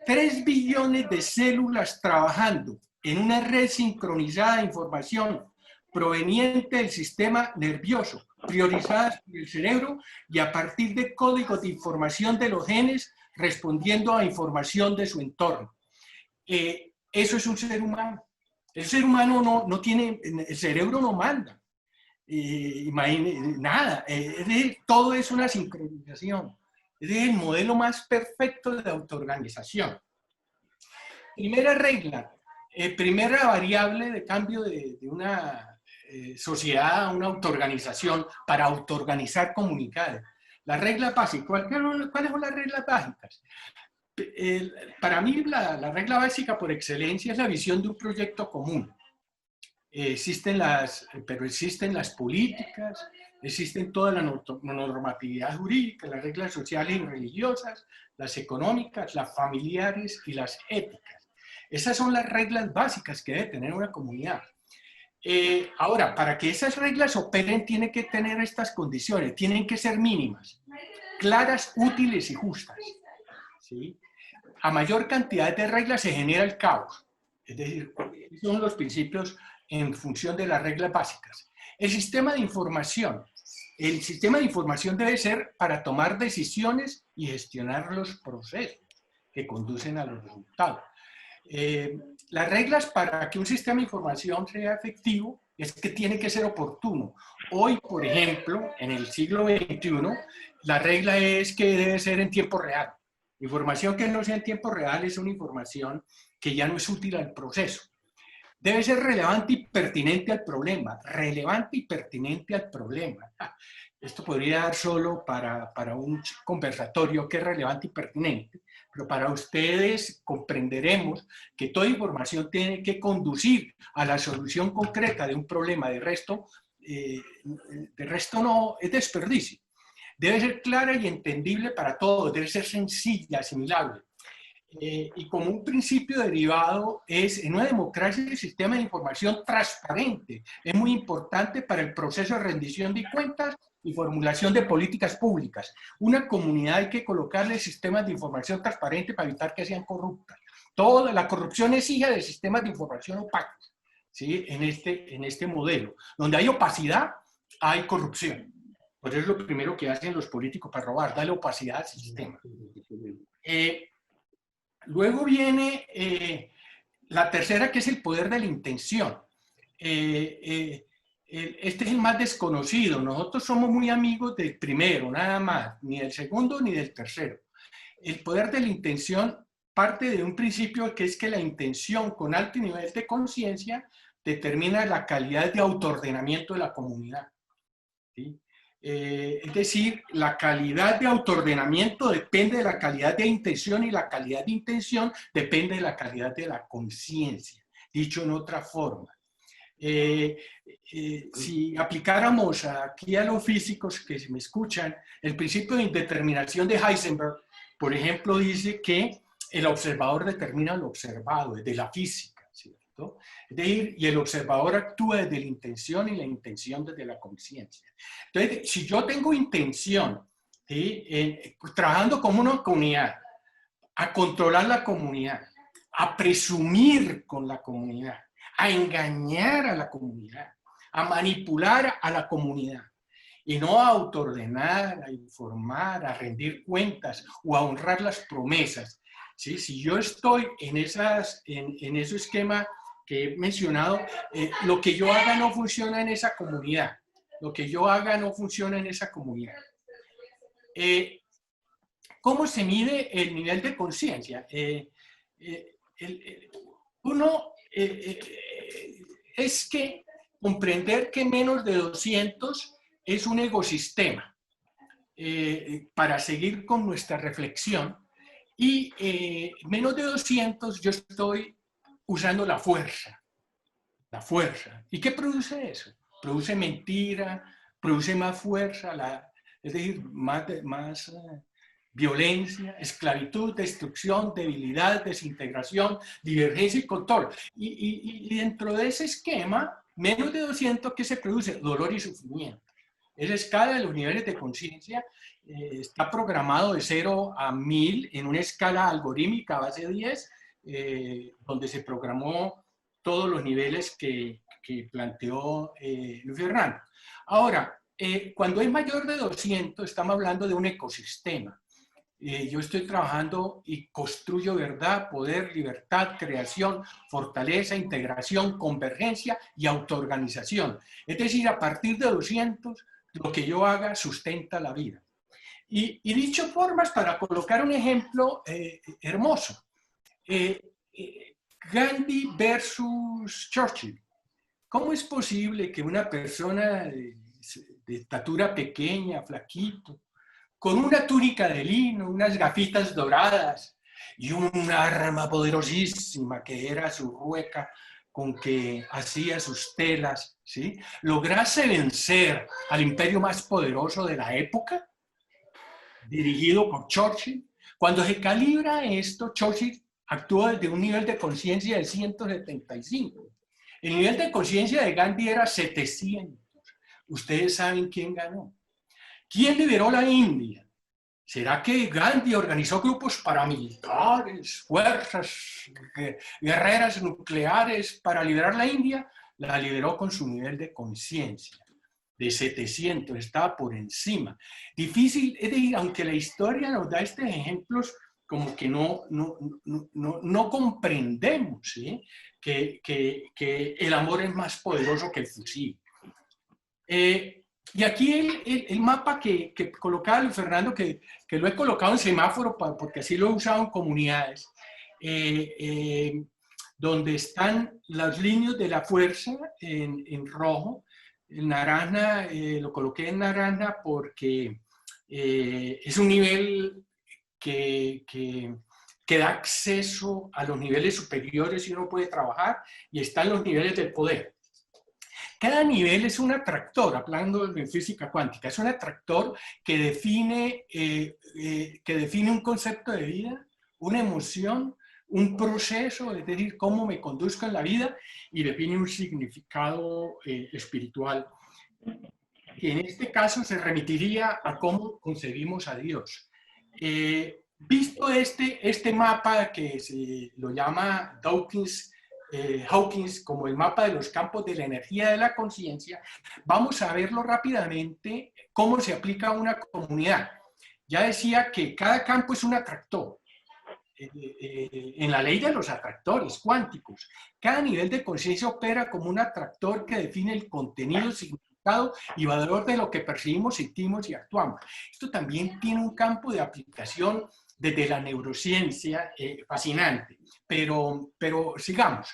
3 billones de células trabajando en una red sincronizada de información proveniente del sistema nervioso, priorizadas por el cerebro y a partir de códigos de información de los genes respondiendo a información de su entorno. Eso es un ser humano. El ser humano no tiene, el cerebro no manda. Nada. Es decir, todo es una sincronización. Es el modelo más perfecto de autoorganización. Primera regla, primera variable de cambio de una sociedad a una autoorganización para autoorganizar comunidades. La regla básica, ¿cuáles son las reglas básicas? Para mí la regla básica por excelencia es la visión de un proyecto común. Pero existen las políticas, existen toda la normatividad jurídica, las reglas sociales y religiosas, las económicas, las familiares y las éticas. Esas son las reglas básicas que debe tener una comunidad. Ahora, para que esas reglas operen, tienen que tener estas condiciones, tienen que ser mínimas, claras, útiles y justas. ¿Sí? A mayor cantidad de reglas se genera el caos. Es decir, son los principios en función de las reglas básicas. El sistema de información debe ser para tomar decisiones y gestionar los procesos que conducen a los resultados. Las reglas para que un sistema de información sea efectivo es que tiene que ser oportuno. Hoy, por ejemplo, en el siglo XXI, la regla es que debe ser en tiempo real. Información que no sea en tiempo real es una información que ya no es útil al proceso. Debe ser relevante y pertinente al problema. Relevante y pertinente al problema. Esto podría dar solo para un conversatorio que es relevante y pertinente, pero para ustedes comprenderemos que toda información tiene que conducir a la solución concreta de un problema. De resto no es desperdicio. Debe ser clara y entendible para todos, debe ser sencilla, asimilable. Y como un principio derivado es, en una democracia, el sistema de información transparente es muy importante para el proceso de rendición de cuentas y formulación de políticas públicas. Una comunidad hay que colocarle sistemas de información transparente para evitar que sean corruptas. Toda la corrupción es hija de sistemas de información opacos, ¿sí? En este modelo. Donde hay opacidad, hay corrupción. Pues es lo primero que hacen los políticos para robar, darle opacidad al sistema. Luego viene la tercera, que es el poder de la intención. Este es el más desconocido. Nosotros somos muy amigos del primero, nada más, ni del segundo ni del tercero. El poder de la intención parte de un principio que es que la intención con alto nivel de conciencia determina la calidad de autoordenamiento de la comunidad. ¿Sí? Es decir, la calidad de autoordenamiento depende de la calidad de intención y la calidad de intención depende de la calidad de la conciencia. Dicho en otra forma, si aplicáramos aquí a los físicos que me escuchan, el principio de indeterminación de Heisenberg, por ejemplo, dice que el observador determina lo observado, desde la física, ¿cierto? Es decir, y el observador actúa desde la intención y la intención desde la conciencia. Entonces, si yo tengo intención, ¿sí? Trabajando como una comunidad, a controlar la comunidad, a presumir con la comunidad, a engañar a la comunidad, a manipular a la comunidad, y no a autoordenar, a informar, a rendir cuentas o a honrar las promesas. ¿Sí? Si yo estoy en ese esquema que he mencionado, lo que yo haga no funciona en esa comunidad. Lo que yo haga no funciona en esa comunidad. ¿Cómo se mide el nivel de conciencia? Uno es que comprender que menos de 200 es un ecosistema. Para seguir con nuestra reflexión, Y menos de 200 yo estoy usando la fuerza. La fuerza. ¿Y qué produce eso? Produce mentira, produce más fuerza, es decir, más violencia, esclavitud, destrucción, debilidad, desintegración, divergencia y control. Y dentro de ese esquema, menos de 200, ¿qué se produce? Dolor y sufrimiento. Esa escala de los niveles de conciencia está programado de 0 a 1000 en una escala algorítmica base 10, donde se programó todos los niveles que planteó Luis Fernando. Ahora, cuando es mayor de 200, estamos hablando de un ecosistema. Yo estoy trabajando y construyo verdad, poder, libertad, creación, fortaleza, integración, convergencia y autoorganización. Es decir, a partir de 200, lo que yo haga sustenta la vida. Y dicho formas, para colocar un ejemplo hermoso, Gandhi versus Churchill. ¿Cómo es posible que una persona de estatura pequeña, flaquito, con una túnica de lino, unas gafitas doradas y un arma poderosísima que era su rueca con que hacía sus telas, ¿sí?, lograse vencer al imperio más poderoso de la época, dirigido por Churchill? Cuando se calibra esto, Churchill actúa desde un nivel de conciencia de 175. El nivel de conciencia de Gandhi era 700. Ustedes saben quién ganó. ¿Quién liberó la India? ¿Será que Gandhi organizó grupos paramilitares, fuerzas guerreras nucleares para liberar la India? La liberó con su nivel de conciencia de 700, estaba por encima. Difícil, es decir, aunque la historia nos da estos ejemplos, como que no comprendemos, ¿sí?, que el amor es más poderoso que el fusil. Y aquí el mapa que colocaba Luis Fernando, que lo he colocado en semáforo porque así lo he usado en comunidades, donde están las líneas de la fuerza en rojo. El naranja lo coloqué en naranja porque es un nivel que da acceso a los niveles superiores y uno puede trabajar, y están los niveles del poder. Cada nivel es un atractor, hablando de física cuántica, es un atractor que define un concepto de vida, una emoción, un proceso, es decir, cómo me conduzco en la vida, y define un significado espiritual, que en este caso se remitiría a cómo concebimos a Dios. Visto este mapa que se lo llama Hawkins como el mapa de los campos de la energía de la conciencia, vamos a verlo rápidamente cómo se aplica a una comunidad. Ya decía que cada campo es un atractor. En la ley de los atractores cuánticos, cada nivel de conciencia opera como un atractor que define el contenido, significado y valor de lo que percibimos, sentimos y actuamos. Esto también tiene un campo de aplicación desde la neurociencia fascinante, pero sigamos.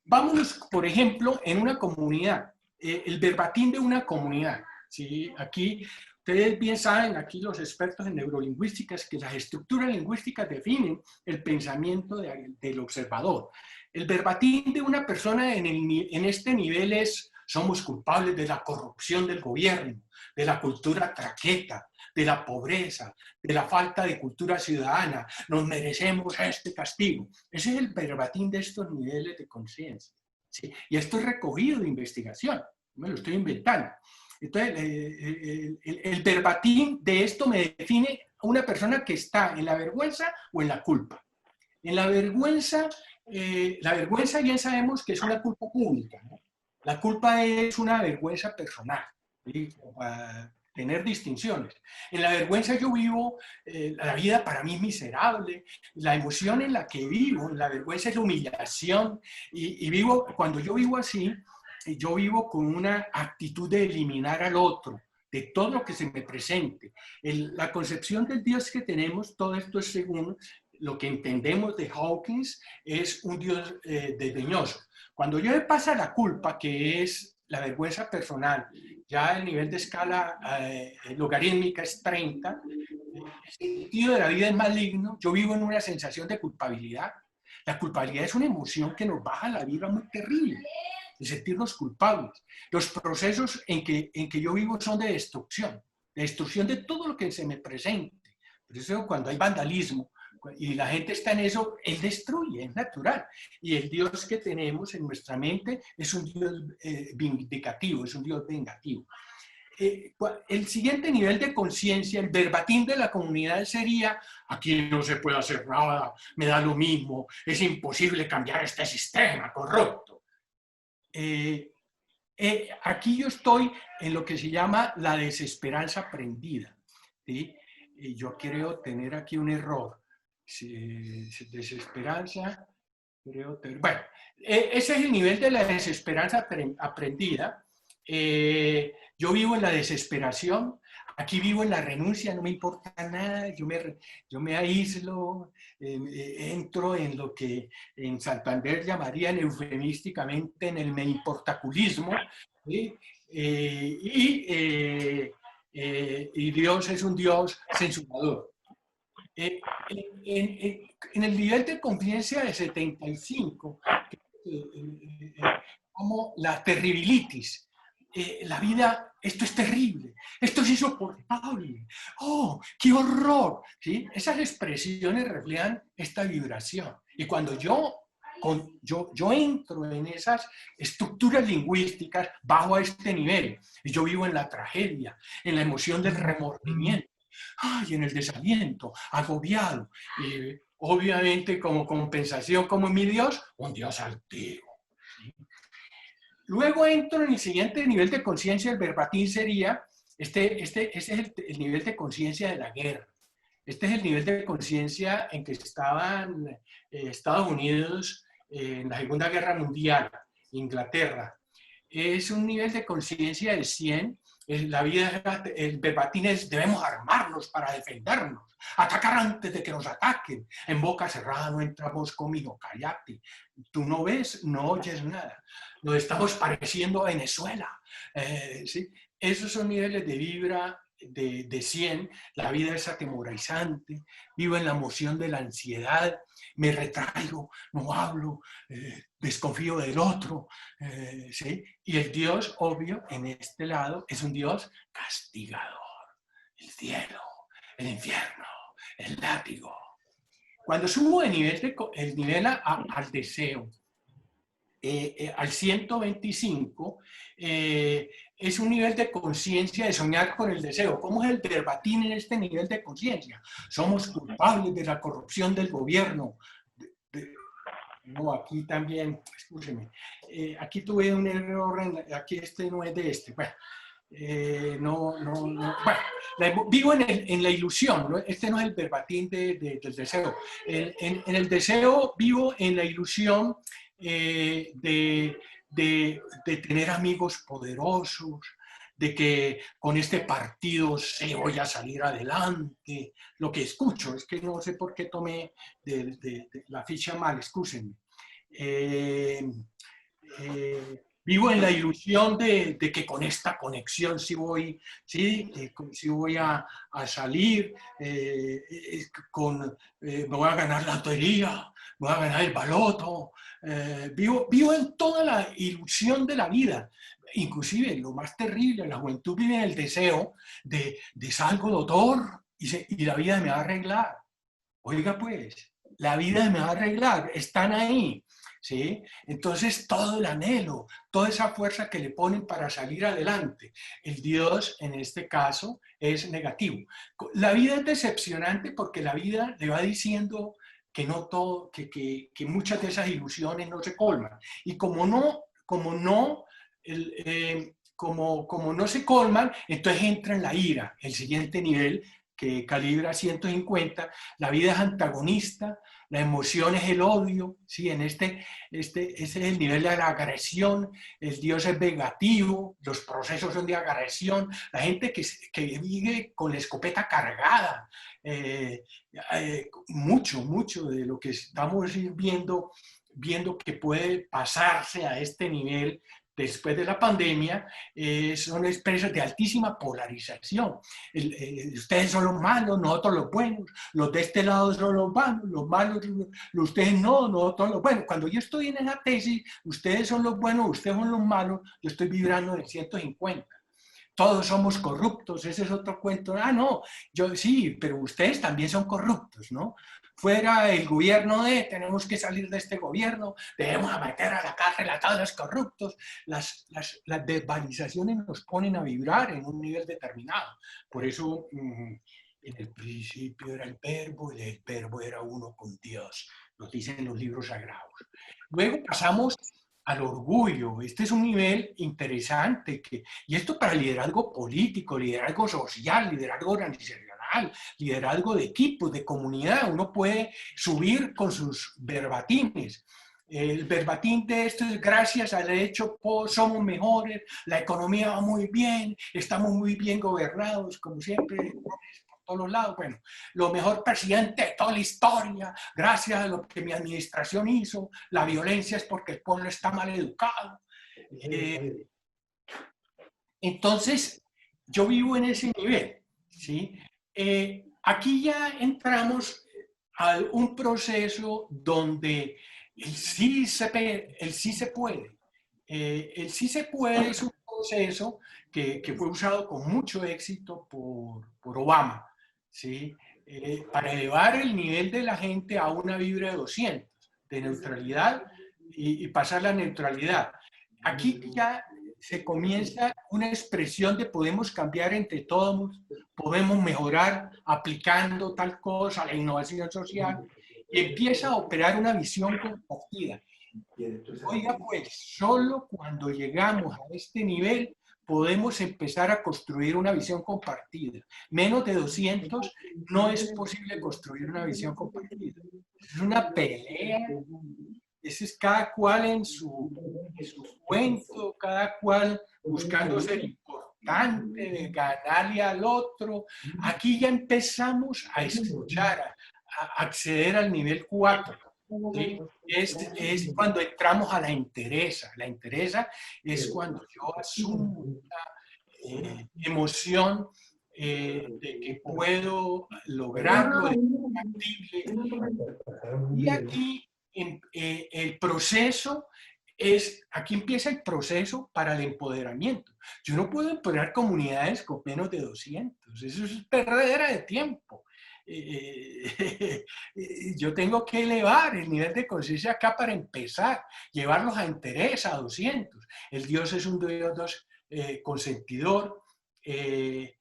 Vámonos, por ejemplo, en una comunidad, el verbatim de una comunidad, ¿sí? Aquí, ustedes bien saben, aquí los expertos en neurolingüística, que las estructuras lingüísticas definen el pensamiento del observador. El verbatim de una persona en este nivel es: somos culpables de la corrupción del gobierno, de la cultura traqueta, de la pobreza, de la falta de cultura ciudadana, nos merecemos este castigo. Ese es el verbatim de estos niveles de conciencia, ¿sí? Y esto es recogido de investigación, me lo estoy inventando. Entonces, el verbatim de esto me define a una persona que está en la vergüenza o en la culpa. En la vergüenza bien sabemos que es una culpa pública, ¿no? La culpa es una vergüenza personal, ¿sí?, para tener distinciones. En la vergüenza yo vivo, la vida para mí es miserable, la emoción en la que vivo, en la vergüenza es la humillación, y vivo, cuando yo vivo así, yo vivo con una actitud de eliminar al otro, de todo lo que se me presente. La concepción del Dios que tenemos, todo esto es según lo que entendemos de Hawkins, es un Dios desdeñoso. Cuando yo me pasa la culpa, que es la vergüenza personal, ya el nivel de escala logarítmica es 30, el sentido de la vida es maligno, yo vivo en una sensación de culpabilidad. La culpabilidad es una emoción que nos baja la vibra muy terrible, de sentirnos culpables. Los procesos en que yo vivo son de destrucción de todo lo que se me presente. Por eso cuando hay vandalismo y la gente está en eso, él destruye, es natural. Y el Dios que tenemos en nuestra mente es un Dios vindicativo, es un Dios vengativo. El siguiente nivel de conciencia, el verbatim de la comunidad sería: aquí no se puede hacer nada, me da lo mismo, es imposible cambiar este sistema corrupto. Aquí yo estoy en lo que se llama la desesperanza aprendida, ¿sí? Yo creo tener aquí un error. Desesperanza, creo tener... Bueno, ese es el nivel de la desesperanza aprendida. Yo vivo en la desesperación, aquí vivo en la renuncia, no me importa nada, yo me aíslo, entro en lo que en Santander llamarían eufemísticamente en el me importaculismo, ¿sí? Y Dios es un Dios censurador. En el nivel de conciencia de 75, como la terribilitis, la vida, esto es terrible, esto es insoportable, ¡oh, qué horror! ¿Sí? Esas expresiones reflejan esta vibración. Y cuando yo entro en esas estructuras lingüísticas, bajo a este nivel, y yo vivo en la tragedia, en la emoción del remordimiento, ¡ay!, en el desaliento, agobiado, obviamente como compensación, como mi Dios, un Dios altivo. Luego entro en el siguiente nivel de conciencia, el verbatim sería, este es el nivel de conciencia de la guerra. Este es el nivel de conciencia en que estaban Estados Unidos en la Segunda Guerra Mundial, Inglaterra. Es un nivel de conciencia del 100. La vida, el verbatim es: debemos armarnos para defendernos, atacar antes de que nos ataquen. En boca cerrada no entramos conmigo, cállate. Tú no ves, no oyes nada. Nos estamos pareciendo a Venezuela. ¿Sí? Esos son niveles de vibra de 100. La vida es atemorizante, vivo en la emoción de la ansiedad, me retraigo, no hablo, desconfío del otro, ¿sí? Y el Dios, obvio, en este lado, es un Dios castigador. El cielo, el infierno, el látigo. Cuando subo el nivel al deseo, al 125, es un nivel de conciencia de soñar con el deseo. ¿Cómo es el verbatim en este nivel de conciencia? Somos culpables de la corrupción del gobierno. No, aquí también, escúcheme, aquí tuve un error, aquí este no es de este. Bueno, Bueno, vivo en la ilusión, ¿no? Este no es el verbatim del deseo. En el deseo vivo en la ilusión de tener amigos poderosos, de que con este partido sí voy a salir adelante. Lo que escucho, es que no sé por qué tomé de la ficha mal, excúsenme. Vivo en la ilusión de que con esta conexión sí voy a salir, me voy a ganar la lotería, me voy a ganar el baloto. Vivo en toda la ilusión de la vida. Inclusive lo más terrible, la juventud vive en el deseo de salgo doctor y la vida me va a arreglar. Oiga pues, la vida me va a arreglar, están ahí. ¿Sí? Entonces todo el anhelo, toda esa fuerza que le ponen para salir adelante, el Dios en este caso es negativo. La vida es decepcionante porque la vida le va diciendo que no todo, que muchas de esas ilusiones no se colman. Y como no se colman, entonces entra en la ira, el siguiente nivel que calibra 150, la vida es antagonista, la emoción es el odio, ¿sí? Ese es el nivel de la agresión, el Dios es vengativo, los procesos son de agresión, la gente que vive con la escopeta cargada, mucho de lo que estamos viendo que puede pasarse a este nivel después de la pandemia, son expresos de altísima polarización. Ustedes son los malos, nosotros los buenos, los de este lado son los malos, ustedes no, nosotros los buenos. Cuando yo estoy en esa tesis, ustedes son los buenos, ustedes son los malos, yo estoy vibrando en 150. Todos somos corruptos, ese es otro cuento. Ah, no, yo sí, pero ustedes también son corruptos, ¿no? Fuera el gobierno tenemos que salir de este gobierno, debemos meter a la cárcel a todos los corruptos. Las verbalizaciones nos ponen a vibrar en un nivel determinado. Por eso, en el principio era el verbo y el verbo era uno con Dios, nos dicen los libros sagrados. Luego pasamos al orgullo. Este es un nivel interesante, y esto para liderazgo político, liderazgo social, liderazgo organizacional, liderazgo de equipos, de comunidad. Uno puede subir con sus verbatines. El verbatim de esto es: gracias al hecho, somos mejores, la economía va muy bien, estamos muy bien gobernados, como siempre, todos los lados. Bueno, lo mejor presidente de toda la historia, gracias a lo que mi administración hizo. La violencia es porque el pueblo está mal educado. Entonces, yo vivo en ese nivel, ¿sí? Aquí ya entramos a un proceso donde el sí se puede. El sí se puede es un proceso que fue usado con mucho éxito por Obama, ¿sí? Para elevar el nivel de la gente a una vibra de 200, de neutralidad, y pasar la neutralidad. Aquí ya se comienza una expresión de podemos cambiar entre todos, podemos mejorar aplicando tal cosa, la innovación social, y empieza a operar una visión compartida. Oiga, pues, solo cuando llegamos a este nivel podemos empezar a construir una visión compartida. Menos de 200 no es posible construir una visión compartida. Es una pelea. Ese es cada cual en su cuento, cada cual buscando ser importante, ganarle al otro. Aquí ya empezamos a escuchar, a acceder al nivel 4. ¿Sí? Es cuando entramos a la entereza. La entereza es cuando yo asumo una emoción de que puedo lograrlo, de que es factible. Y aquí el proceso aquí empieza el proceso para el empoderamiento. Yo no puedo empoderar comunidades con menos de 200. Eso es perdedera de tiempo. Yo tengo que elevar el nivel de conciencia acá para empezar, llevarlos a interés a 200. El Dios es un Dios consentidor. En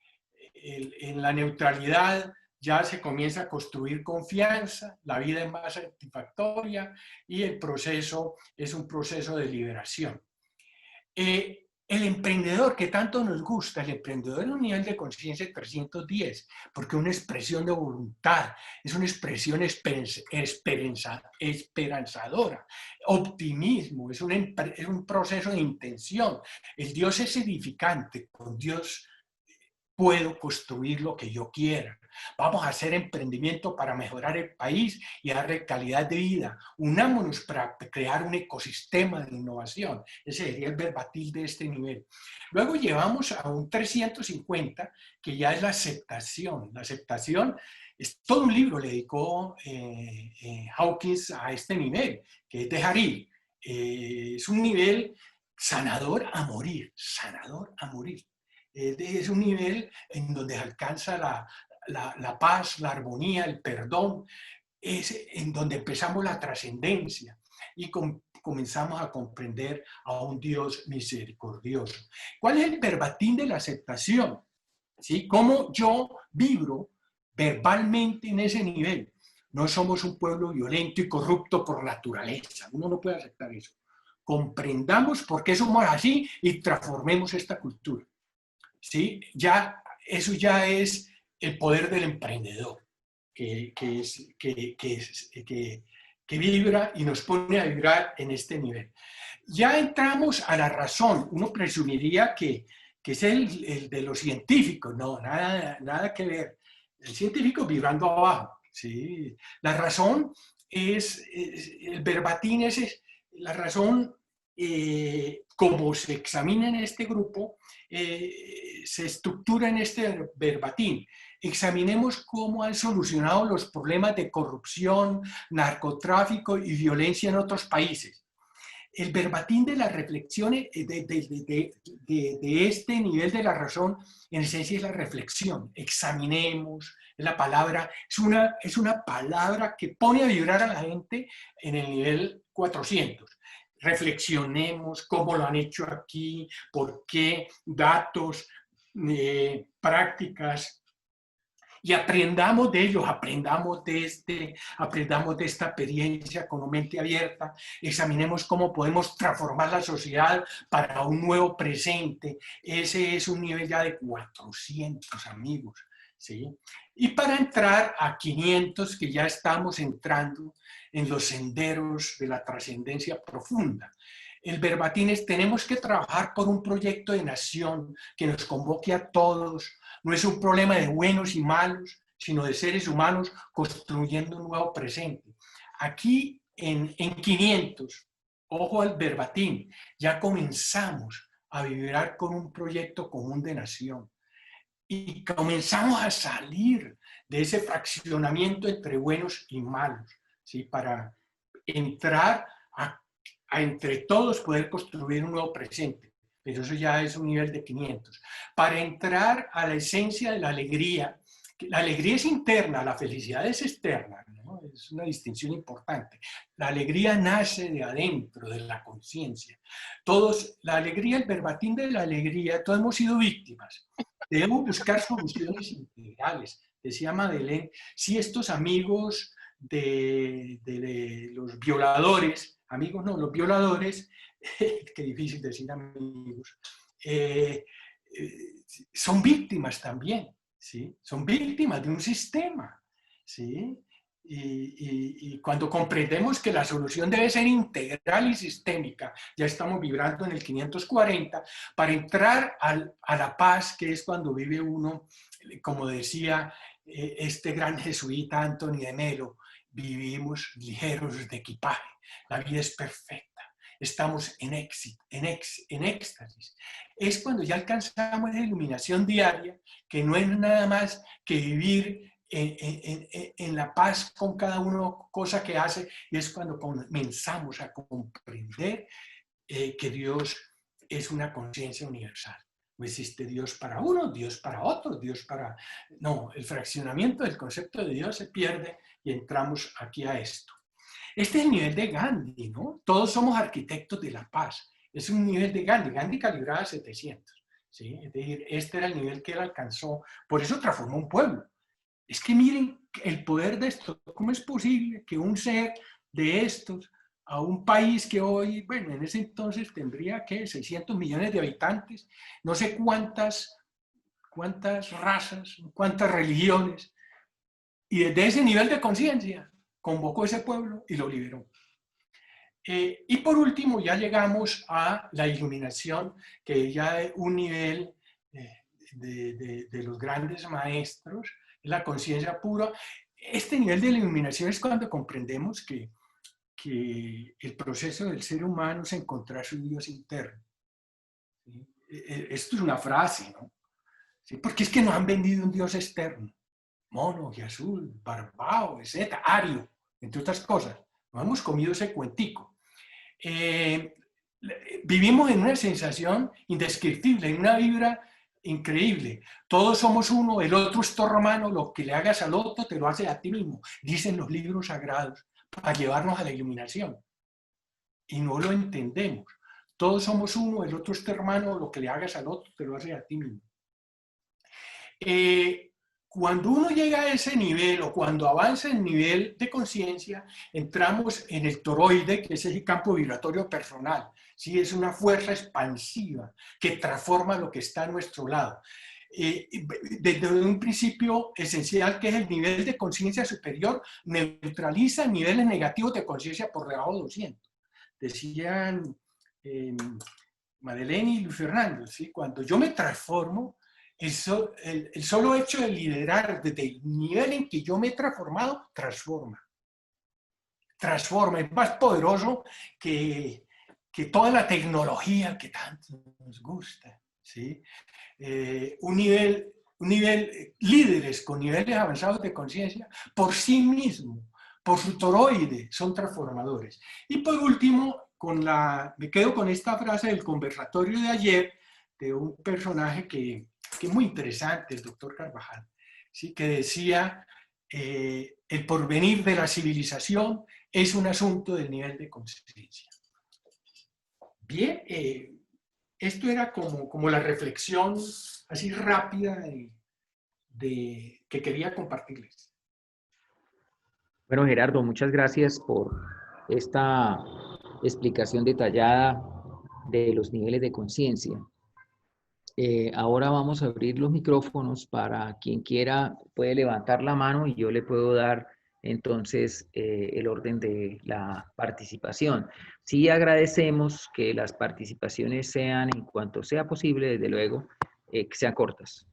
la neutralidad ya se comienza a construir confianza, la vida es más satisfactoria y el proceso es un proceso de liberación. El emprendedor que tanto nos gusta, el emprendedor es un nivel de conciencia de 310, porque es una expresión de voluntad, es una expresión esperanzadora, optimismo, es un proceso de intención. El Dios es edificante, con Dios puedo construir lo que yo quiera. Vamos a hacer emprendimiento para mejorar el país y darle calidad de vida. Unámonos para crear un ecosistema de innovación. Ese sería el verbatim de este nivel. Luego llevamos a un 350, que ya es la aceptación. La aceptación es todo un libro, le dedicó Hawkins a este nivel, que es dejar ir. Es un nivel sanador a morir, sanador a morir. Es un nivel en donde alcanza la paz, la armonía, el perdón. Es en donde empezamos la trascendencia y comenzamos a comprender a un Dios misericordioso. ¿Cuál es el verbatim de la aceptación? ¿Sí? ¿Cómo yo vibro verbalmente en ese nivel? No somos un pueblo violento y corrupto por naturaleza. Uno no puede aceptar eso. Comprendamos por qué somos así y transformemos esta cultura. ¿Sí? Eso ya es el poder del emprendedor, que vibra y nos pone a vibrar en este nivel. Ya entramos a la razón. Uno presumiría que es el de los científicos. No, nada que ver. El científico vibrando abajo. ¿Sí? La razón es el verbatim, la razón como se examina en este grupo, se estructura en este verbatim. Examinemos cómo han solucionado los problemas de corrupción, narcotráfico y violencia en otros países. El verbatim de las reflexiones de este nivel de la razón, en esencia es la reflexión. Examinemos, la palabra, es una palabra que pone a vibrar a la gente en el nivel 400. Reflexionemos cómo lo han hecho aquí, por qué, datos, prácticas, y aprendamos de ellos, aprendamos de esta experiencia con mente abierta, examinemos cómo podemos transformar la sociedad para un nuevo presente. Ese es un nivel ya de 400, amigos, ¿sí? Y para entrar a 500, que ya estamos entrando en los senderos de la trascendencia profunda. El verbatim es: tenemos que trabajar por un proyecto de nación que nos convoque a todos. No es un problema de buenos y malos, sino de seres humanos construyendo un nuevo presente. Aquí en 500, ojo al verbatim, ya comenzamos a vibrar con un proyecto común de nación. Y comenzamos a salir de ese fraccionamiento entre buenos y malos, ¿sí? Para entrar a entre todos poder construir un nuevo presente. Pero eso ya es un nivel de 500. Para entrar a la esencia de la alegría es interna, la felicidad es externa, ¿no? Es una distinción importante. La alegría nace de adentro, de la conciencia. Todos, la alegría, el verbatim de la alegría, todos hemos sido víctimas. Debemos buscar soluciones integrales. Decía Madeleine, si estos amigos de los violadores, amigos no, los violadores, qué difícil decir amigos, son víctimas también, ¿sí? Son víctimas de un sistema, ¿sí? Y cuando comprendemos que la solución debe ser integral y sistémica, ya estamos vibrando en el 540, para entrar a la paz, que es cuando vive uno, como decía este gran jesuita Anthony de Melo, vivimos ligeros de equipaje, la vida es perfecta, estamos en éxtasis. Es cuando ya alcanzamos la iluminación diaria, que no es nada más que vivir en la paz con cada uno, cosa que hace, y es cuando comenzamos a comprender que Dios es una conciencia universal. No existe Dios para uno, Dios para otro, Dios para... No, el fraccionamiento del concepto de Dios se pierde y entramos aquí a esto. Este es el nivel de Gandhi, ¿no? Todos somos arquitectos de la paz. Es un nivel de Gandhi. Gandhi calibraba 700, ¿sí? Es decir, este era el nivel que él alcanzó. Por eso transformó un pueblo. Es que miren el poder de esto. ¿Cómo es posible que un ser de estos, a un país que hoy, bueno, en ese entonces tendría, ¿qué? 600 millones de habitantes, no sé cuántas razas, cuántas religiones, y desde ese nivel de conciencia convocó a ese pueblo y lo liberó. Y por último ya llegamos a la iluminación, que ya es un nivel de los grandes maestros, la conciencia pura. Este nivel de iluminación es cuando comprendemos que el proceso del ser humano es encontrar su Dios interno. ¿Sí? Esto es una frase, ¿no? ¿Sí? Porque es que nos han vendido un Dios externo, mono y azul, barbao, etc., ario, entre otras cosas. Nos hemos comido ese cuentico. Vivimos en una sensación indescriptible, en una vibra increíble. Todos somos uno, el otro es todo romano, lo que le hagas al otro te lo haces a ti mismo, dicen los libros sagrados, para llevarnos a la iluminación. Y no lo entendemos. Todos somos uno, el otro es tu hermano, lo que le hagas al otro te lo haces a ti mismo. Cuando uno llega a ese nivel o cuando avanza el nivel de conciencia, entramos en el toroide, que es el campo vibratorio personal. ¿Sí? Es una fuerza expansiva que transforma lo que está a nuestro lado. Desde un principio esencial, que es el nivel de conciencia superior, neutraliza niveles negativos de conciencia por debajo de 200. Decían Madeleine y Luis Fernando, ¿sí? Cuando yo me transformo, el solo hecho de liderar desde el nivel en que yo me he transformado, transforma. Es más poderoso que que toda la tecnología que tanto nos gusta, ¿sí? Un nivel, líderes con niveles avanzados de conciencia, por sí mismo, por su toroide, son transformadores. Y por último, me quedo con esta frase del conversatorio de ayer, de un personaje que es muy interesante, el doctor Carvajal, ¿sí? Que decía, el porvenir de la civilización es un asunto del nivel de conciencia. Bien, esto era como la reflexión así rápida que quería compartirles. Bueno, Gerardo, muchas gracias por esta explicación detallada de los niveles de conciencia. Ahora vamos a abrir los micrófonos para quien quiera, puede levantar la mano y yo le puedo dar entonces el orden de la participación. Sí agradecemos que las participaciones sean, en cuanto sea posible, desde luego, que sean cortas.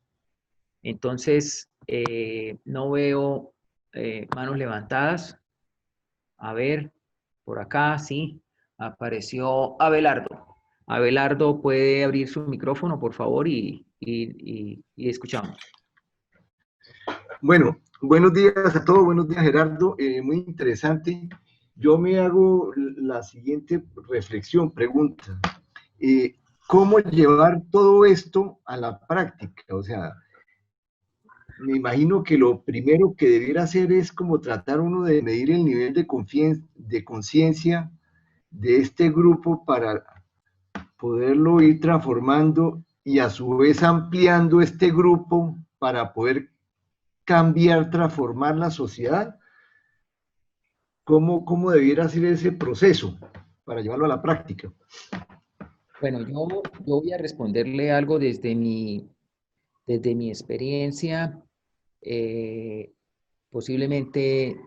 Entonces, no veo manos levantadas. A ver, por acá, sí, apareció Abelardo. Abelardo, ¿puede abrir su micrófono, por favor? Y escuchamos. Bueno, buenos días a todos, buenos días Gerardo, muy interesante. Yo me hago la siguiente reflexión, pregunta. ¿Cómo llevar todo esto a la práctica? O sea, me imagino que lo primero que debiera hacer es como tratar uno de medir el nivel de conciencia de este grupo para poderlo ir transformando y a su vez ampliando este grupo para poder cambiar, transformar la sociedad. ¿Cómo debiera ser ese proceso para llevarlo a la práctica? Bueno, yo voy a responderle algo desde mi experiencia, posiblemente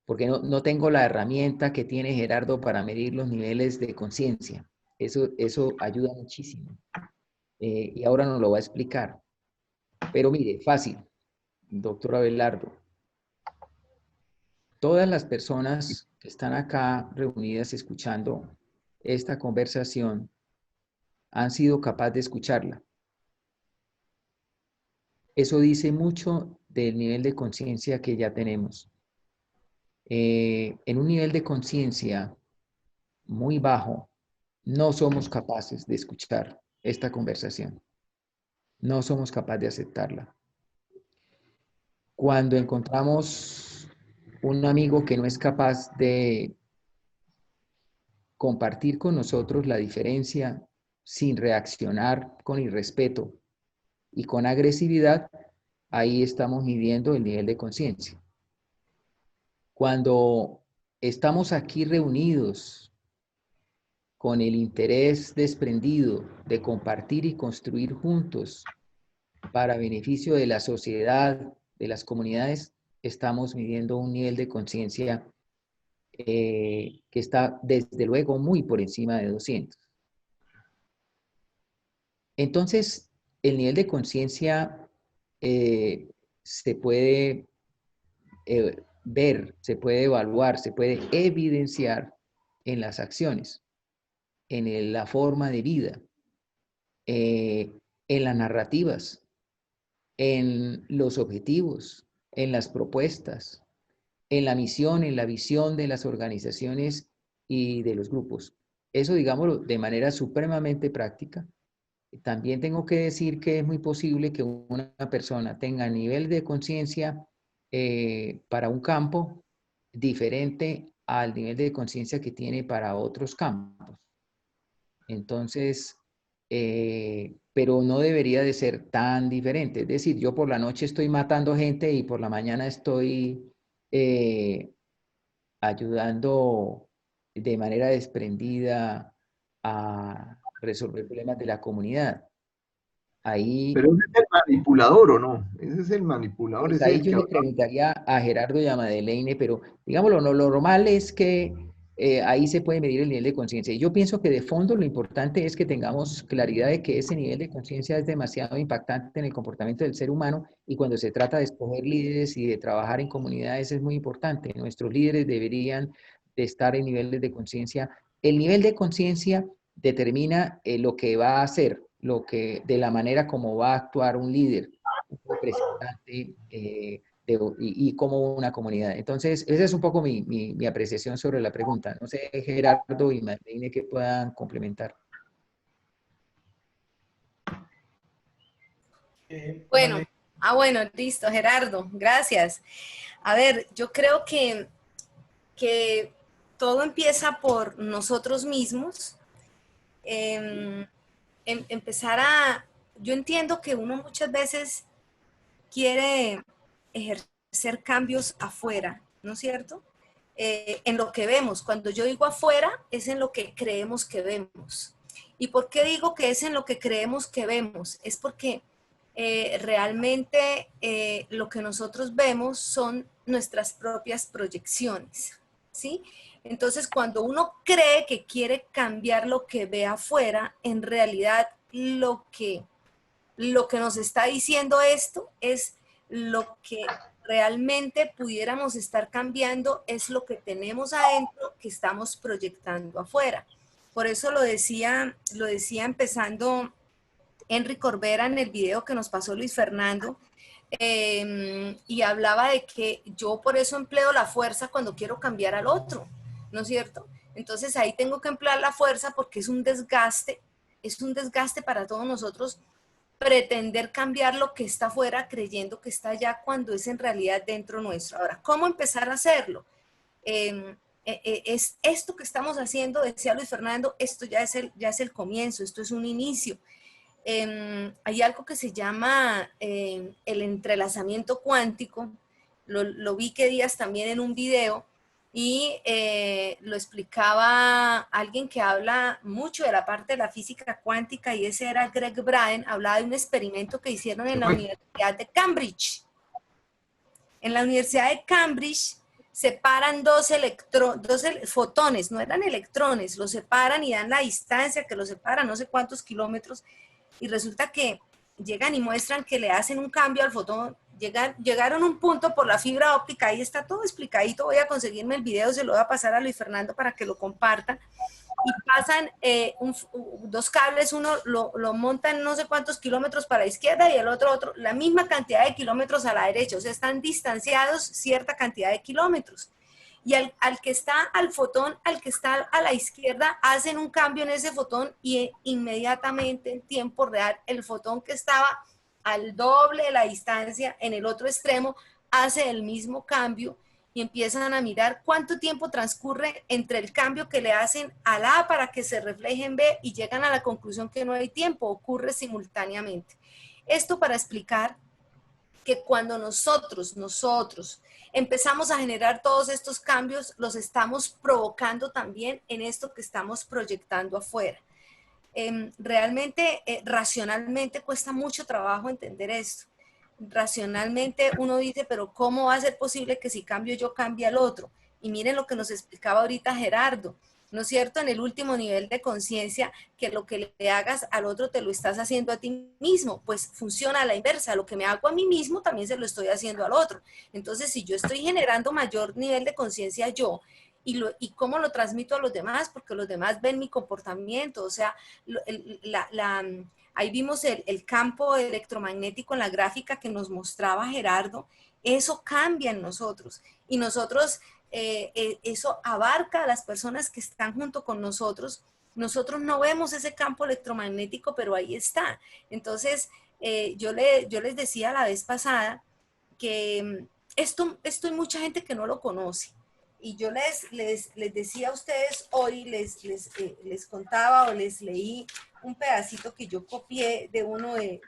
porque no tengo la herramienta que tiene Gerardo para medir los niveles de conciencia. Eso ayuda muchísimo. Y ahora nos lo va a explicar. Pero mire, fácil, doctor Abelardo. Todas las personas que están acá reunidas escuchando esta conversación han sido capaces de escucharla. Eso dice mucho del nivel de conciencia que ya tenemos. En un nivel de conciencia muy bajo, no somos capaces de escuchar esta conversación. No somos capaces de aceptarla. Cuando encontramos un amigo que no es capaz de compartir con nosotros la diferencia sin reaccionar con irrespeto y con agresividad, ahí estamos midiendo el nivel de conciencia. Cuando estamos aquí reunidos con el interés desprendido de compartir y construir juntos para beneficio de la sociedad, de las comunidades, estamos midiendo un nivel de conciencia que está desde luego muy por encima de 200. Entonces, el nivel de conciencia se puede ver, se puede evaluar, se puede evidenciar en las acciones, en la forma de vida, en las narrativas, en los objetivos, en las propuestas, en la misión, en la visión de las organizaciones y de los grupos. Eso, digámoslo, de manera supremamente práctica. También tengo que decir que es muy posible que una persona tenga nivel de conciencia para un campo diferente al nivel de conciencia que tiene para otros campos. Entonces, pero no debería de ser tan diferente. Es decir, yo por la noche estoy matando gente y por la mañana estoy ayudando de manera desprendida a resolver problemas de la comunidad. Ahí, Pero ese es el manipulador, ¿o no? Ese es el manipulador, pues ese es ahí el yo que le preguntaría a Gerardo y a Madeleine, pero digámoslo, lo normal es que ahí se puede medir el nivel de conciencia. Y yo pienso que de fondo lo importante es que tengamos claridad de que ese nivel de conciencia es demasiado impactante en el comportamiento del ser humano y cuando se trata de escoger líderes y de trabajar en comunidades es muy importante. Nuestros líderes deberían de estar en niveles de conciencia el nivel de conciencia determina lo que va a hacer, de la manera como va a actuar un líder, un representante y como una comunidad. Entonces, esa es un poco mi apreciación sobre la pregunta. No sé, Gerardo y Marlene, que puedan complementar. Bueno, bueno, listo, Gerardo, gracias. A ver, yo creo que todo empieza por nosotros mismos. Yo entiendo que uno muchas veces quiere ejercer cambios afuera, ¿no es cierto? En lo que vemos. Cuando yo digo afuera, es en lo que creemos que vemos. ¿Y por qué digo que es en lo que creemos que vemos? Es porque realmente lo que nosotros vemos son nuestras propias proyecciones, ¿sí? Entonces, cuando uno cree que quiere cambiar lo que ve afuera, en realidad lo que nos está diciendo esto es lo que realmente pudiéramos estar cambiando, es lo que tenemos adentro que estamos proyectando afuera. Por eso lo decía empezando Henry Corbera en el video que nos pasó Luis Fernando, y hablaba de que yo por eso empleo la fuerza cuando quiero cambiar al otro, ¿no es cierto? Entonces ahí tengo que emplear la fuerza porque es un desgaste para todos nosotros pretender cambiar lo que está afuera creyendo que está allá cuando es en realidad dentro nuestro. Ahora, ¿cómo empezar a hacerlo? Es esto que estamos haciendo, decía Luis Fernando, esto ya es el comienzo, esto es un inicio. Hay algo que se llama el entrelazamiento cuántico, lo vi que días también en un video, y lo explicaba alguien que habla mucho de la parte de la física cuántica, y ese era Greg Braden. Hablaba de un experimento que hicieron en la Universidad de Cambridge. En la Universidad de Cambridge separan dos fotones, no eran electrones, los separan y dan la distancia que los separan, no sé cuántos kilómetros, y resulta que llegan y muestran que le hacen un cambio al fotón. Llegaron a un punto por la fibra óptica, ahí está todo explicadito, voy a conseguirme el video, se lo voy a pasar a Luis Fernando para que lo compartan, y pasan dos cables, uno lo montan no sé cuántos kilómetros para la izquierda y el otro, la misma cantidad de kilómetros a la derecha, o sea, están distanciados cierta cantidad de kilómetros. Y al que está al fotón, al que está a la izquierda, hacen un cambio en ese fotón y inmediatamente en tiempo real el fotón que estaba al doble de la distancia en el otro extremo hace el mismo cambio, y empiezan a mirar cuánto tiempo transcurre entre el cambio que le hacen al A para que se refleje en B, y llegan a la conclusión que no hay tiempo, ocurre simultáneamente. Esto para explicar que cuando nosotros empezamos a generar todos estos cambios, los estamos provocando también en esto que estamos proyectando afuera. Realmente, racionalmente cuesta mucho trabajo entender esto. Racionalmente uno dice, pero ¿cómo va a ser posible que si cambio yo cambie al otro? Y miren lo que nos explicaba ahorita Gerardo, ¿no es cierto? En el último nivel de conciencia, que lo que le hagas al otro te lo estás haciendo a ti mismo. Pues funciona a la inversa, lo que me hago a mí mismo también se lo estoy haciendo al otro. Entonces, si yo estoy generando mayor nivel de conciencia yo, y cómo lo transmito a los demás, porque los demás ven mi comportamiento, o sea, ahí vimos el campo electromagnético en la gráfica que nos mostraba Gerardo, eso cambia en nosotros, y nosotros, eso abarca a las personas que están junto con nosotros. Nosotros no vemos ese campo electromagnético, pero ahí está. Entonces, yo les decía la vez pasada que esto hay mucha gente que no lo conoce. Y yo les decía a ustedes hoy, les contaba o les leí un pedacito que yo copié de uno de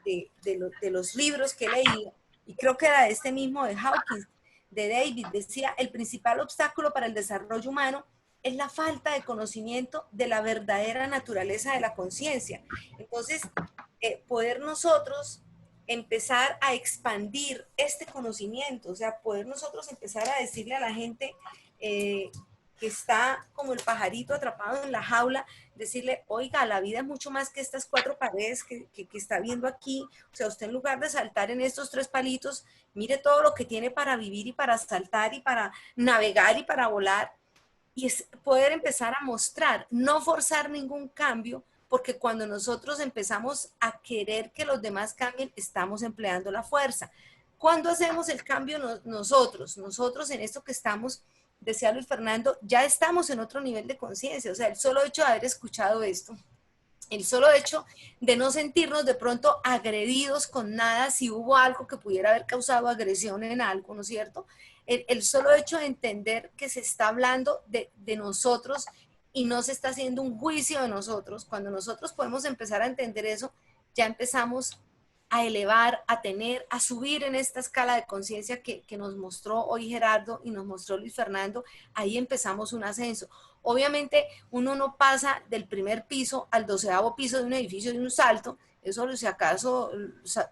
los libros que he leído, y creo que era este mismo de Hawkins, de David. Decía, el principal obstáculo para el desarrollo humano es la falta de conocimiento de la verdadera naturaleza de la conciencia. Entonces, poder nosotros empezar a expandir este conocimiento, o sea, poder nosotros empezar a decirle a la gente que está como el pajarito atrapado en la jaula, decirle, oiga, la vida es mucho más que estas cuatro paredes que está viendo aquí. O sea, usted en lugar de saltar en estos tres palitos, mire todo lo que tiene para vivir y para saltar y para navegar y para volar. y es poder empezar a mostrar, no forzar ningún cambio, porque cuando nosotros empezamos a querer que los demás cambien, estamos empleando la fuerza. ¿Cuándo hacemos el cambio nosotros? Nosotros en esto que estamos, decía Luis Fernando, ya estamos en otro nivel de conciencia. O sea, el solo hecho de haber escuchado esto, el solo hecho de no sentirnos de pronto agredidos con nada, si hubo algo que pudiera haber causado agresión en algo, ¿no es cierto? El solo hecho de entender que se está hablando de nosotros y no se está haciendo un juicio de nosotros, cuando nosotros podemos empezar a entender eso, ya empezamos a elevar, a tener, a subir en esta escala de conciencia que nos mostró hoy Gerardo y nos mostró Luis Fernando. Ahí empezamos un ascenso. Obviamente uno no pasa del primer piso al 12º piso de un edificio de un salto. Eso si acaso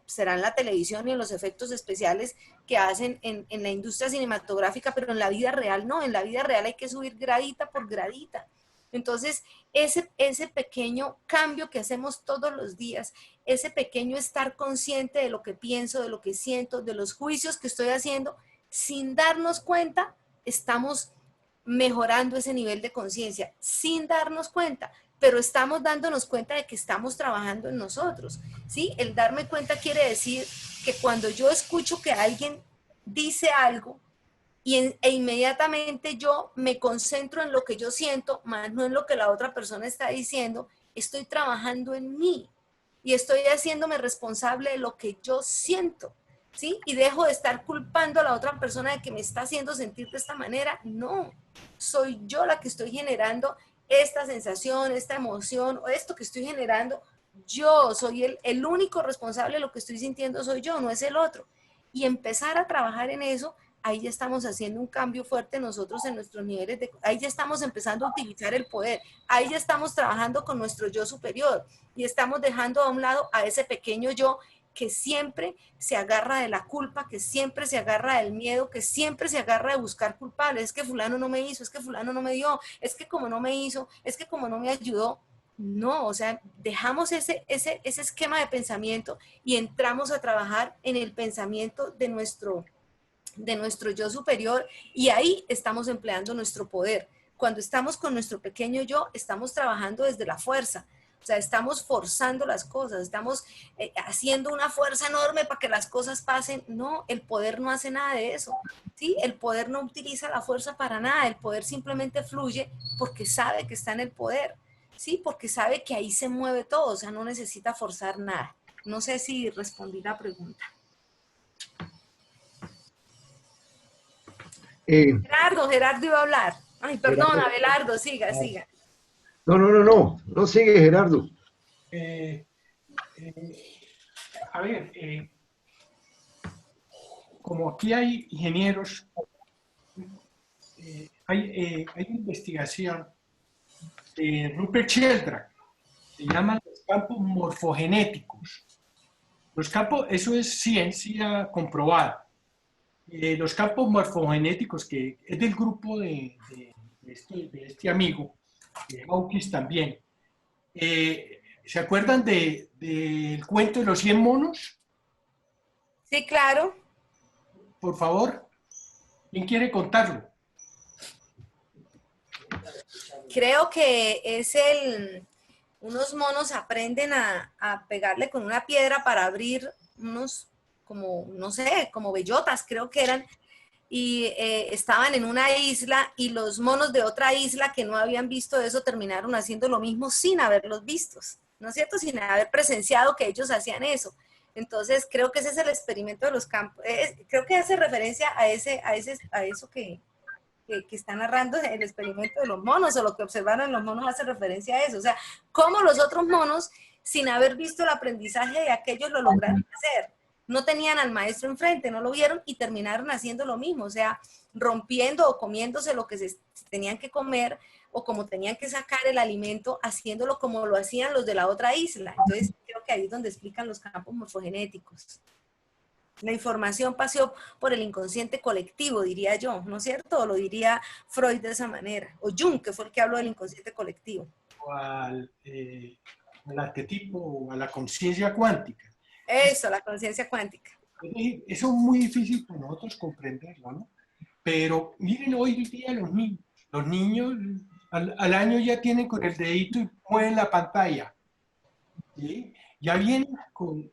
será en la televisión y en los efectos especiales que hacen en la industria cinematográfica, pero en la vida real no. En la vida real hay que subir gradita por gradita. Entonces, ese pequeño cambio que hacemos todos los días, ese pequeño estar consciente de lo que pienso, de lo que siento, de los juicios que estoy haciendo, sin darnos cuenta, estamos mejorando ese nivel de conciencia, sin darnos cuenta, pero estamos dándonos cuenta de que estamos trabajando en nosotros, ¿sí? El darme cuenta quiere decir que cuando yo escucho que alguien dice algo, e inmediatamente yo me concentro en lo que yo siento, más no en lo que la otra persona está diciendo, estoy trabajando en mí y estoy haciéndome responsable de lo que yo siento, ¿sí? Y dejo de estar culpando a la otra persona de que me está haciendo sentir de esta manera. No, soy yo la que estoy generando esta sensación, esta emoción, o esto que estoy generando. Yo soy el único responsable de lo que estoy sintiendo, soy yo, no es el otro. Y empezar a trabajar en eso, ahí ya estamos haciendo un cambio fuerte nosotros en nuestros niveles ahí ya estamos empezando a utilizar el poder, ahí ya estamos trabajando con nuestro yo superior y estamos dejando a un lado a ese pequeño yo que siempre se agarra de la culpa, que siempre se agarra del miedo, que siempre se agarra de buscar culpables. Es que fulano no me hizo, es que fulano no me dio, es que como no me hizo, es que como no me ayudó. No, o sea, dejamos ese esquema de pensamiento y entramos a trabajar en el pensamiento de nuestro yo superior y ahí estamos empleando nuestro poder. Cuando estamos con nuestro pequeño yo, estamos trabajando desde la fuerza, o sea, estamos forzando las cosas, estamos haciendo una fuerza enorme para que las cosas pasen. No, el poder no hace nada de eso, ¿sí? El poder no utiliza la fuerza para nada, el poder simplemente fluye porque sabe que está en el poder, ¿sí? Porque sabe que ahí se mueve todo, o sea, no necesita forzar nada. No sé si respondí la pregunta. Gerardo iba a hablar. Ay, perdón, Abelardo, siga. No sigue Gerardo. A ver, como aquí hay ingenieros, hay investigación de Rupert Sheldrake, se llaman los campos morfogenéticos. Los campos, eso es ciencia comprobada. Los campos morfogenéticos, que es del grupo de este amigo, de Hawkins también. ¿Se acuerdan del cuento de los 100 monos? Sí, claro. Por favor, ¿quién quiere contarlo? Creo que es unos monos aprenden a pegarle con una piedra para abrir unos, como, no sé, como bellotas, creo que eran, y estaban en una isla y los monos de otra isla que no habían visto eso terminaron haciendo lo mismo sin haberlos vistos, ¿no es cierto? Sin haber presenciado que ellos hacían eso. Entonces, creo que ese es el experimento de los campos. Creo que hace referencia a eso que está narrando el experimento de los monos, o lo que observaron en los monos hace referencia a eso. O sea, cómo los otros monos, sin haber visto el aprendizaje de aquellos, lo lograron hacer. No tenían al maestro enfrente, no lo vieron y terminaron haciendo lo mismo. O sea, rompiendo o comiéndose lo que se tenían que comer, o como tenían que sacar el alimento, haciéndolo como lo hacían los de la otra isla. Entonces, creo que ahí es donde explican los campos morfogenéticos. La información pasó por el inconsciente colectivo, diría yo, ¿no es cierto? O lo diría Freud de esa manera. O Jung, que fue el que habló del inconsciente colectivo. O al arquetipo, o a la conciencia cuántica. Eso, la conciencia cuántica. Eso es muy difícil para nosotros comprenderlo, ¿no? Pero miren hoy día los niños. Los niños al año ya tienen con el dedito y mueven la pantalla. ¿Sí? Ya vienen con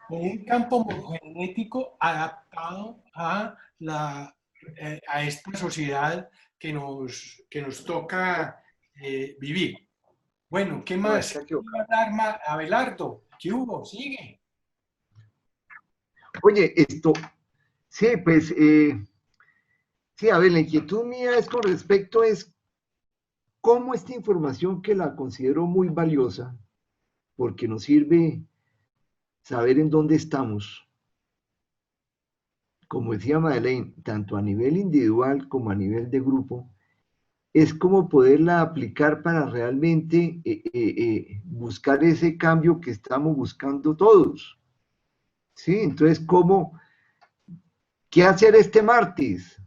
un campo morfogenético adaptado a esta sociedad que nos toca vivir. Bueno, ¿qué No, más? está ¿Qué va a dar Abelardo? ¿Qué hubo? Sigue. Oye, sí, pues, sí, a ver, la inquietud mía es con respecto es cómo esta información que la considero muy valiosa, porque nos sirve saber en dónde estamos, como decía Madeleine, tanto a nivel individual como a nivel de grupo, es como poderla aplicar para realmente buscar ese cambio que estamos buscando todos. ¿Sí? Entonces, ¿qué hacer este martes?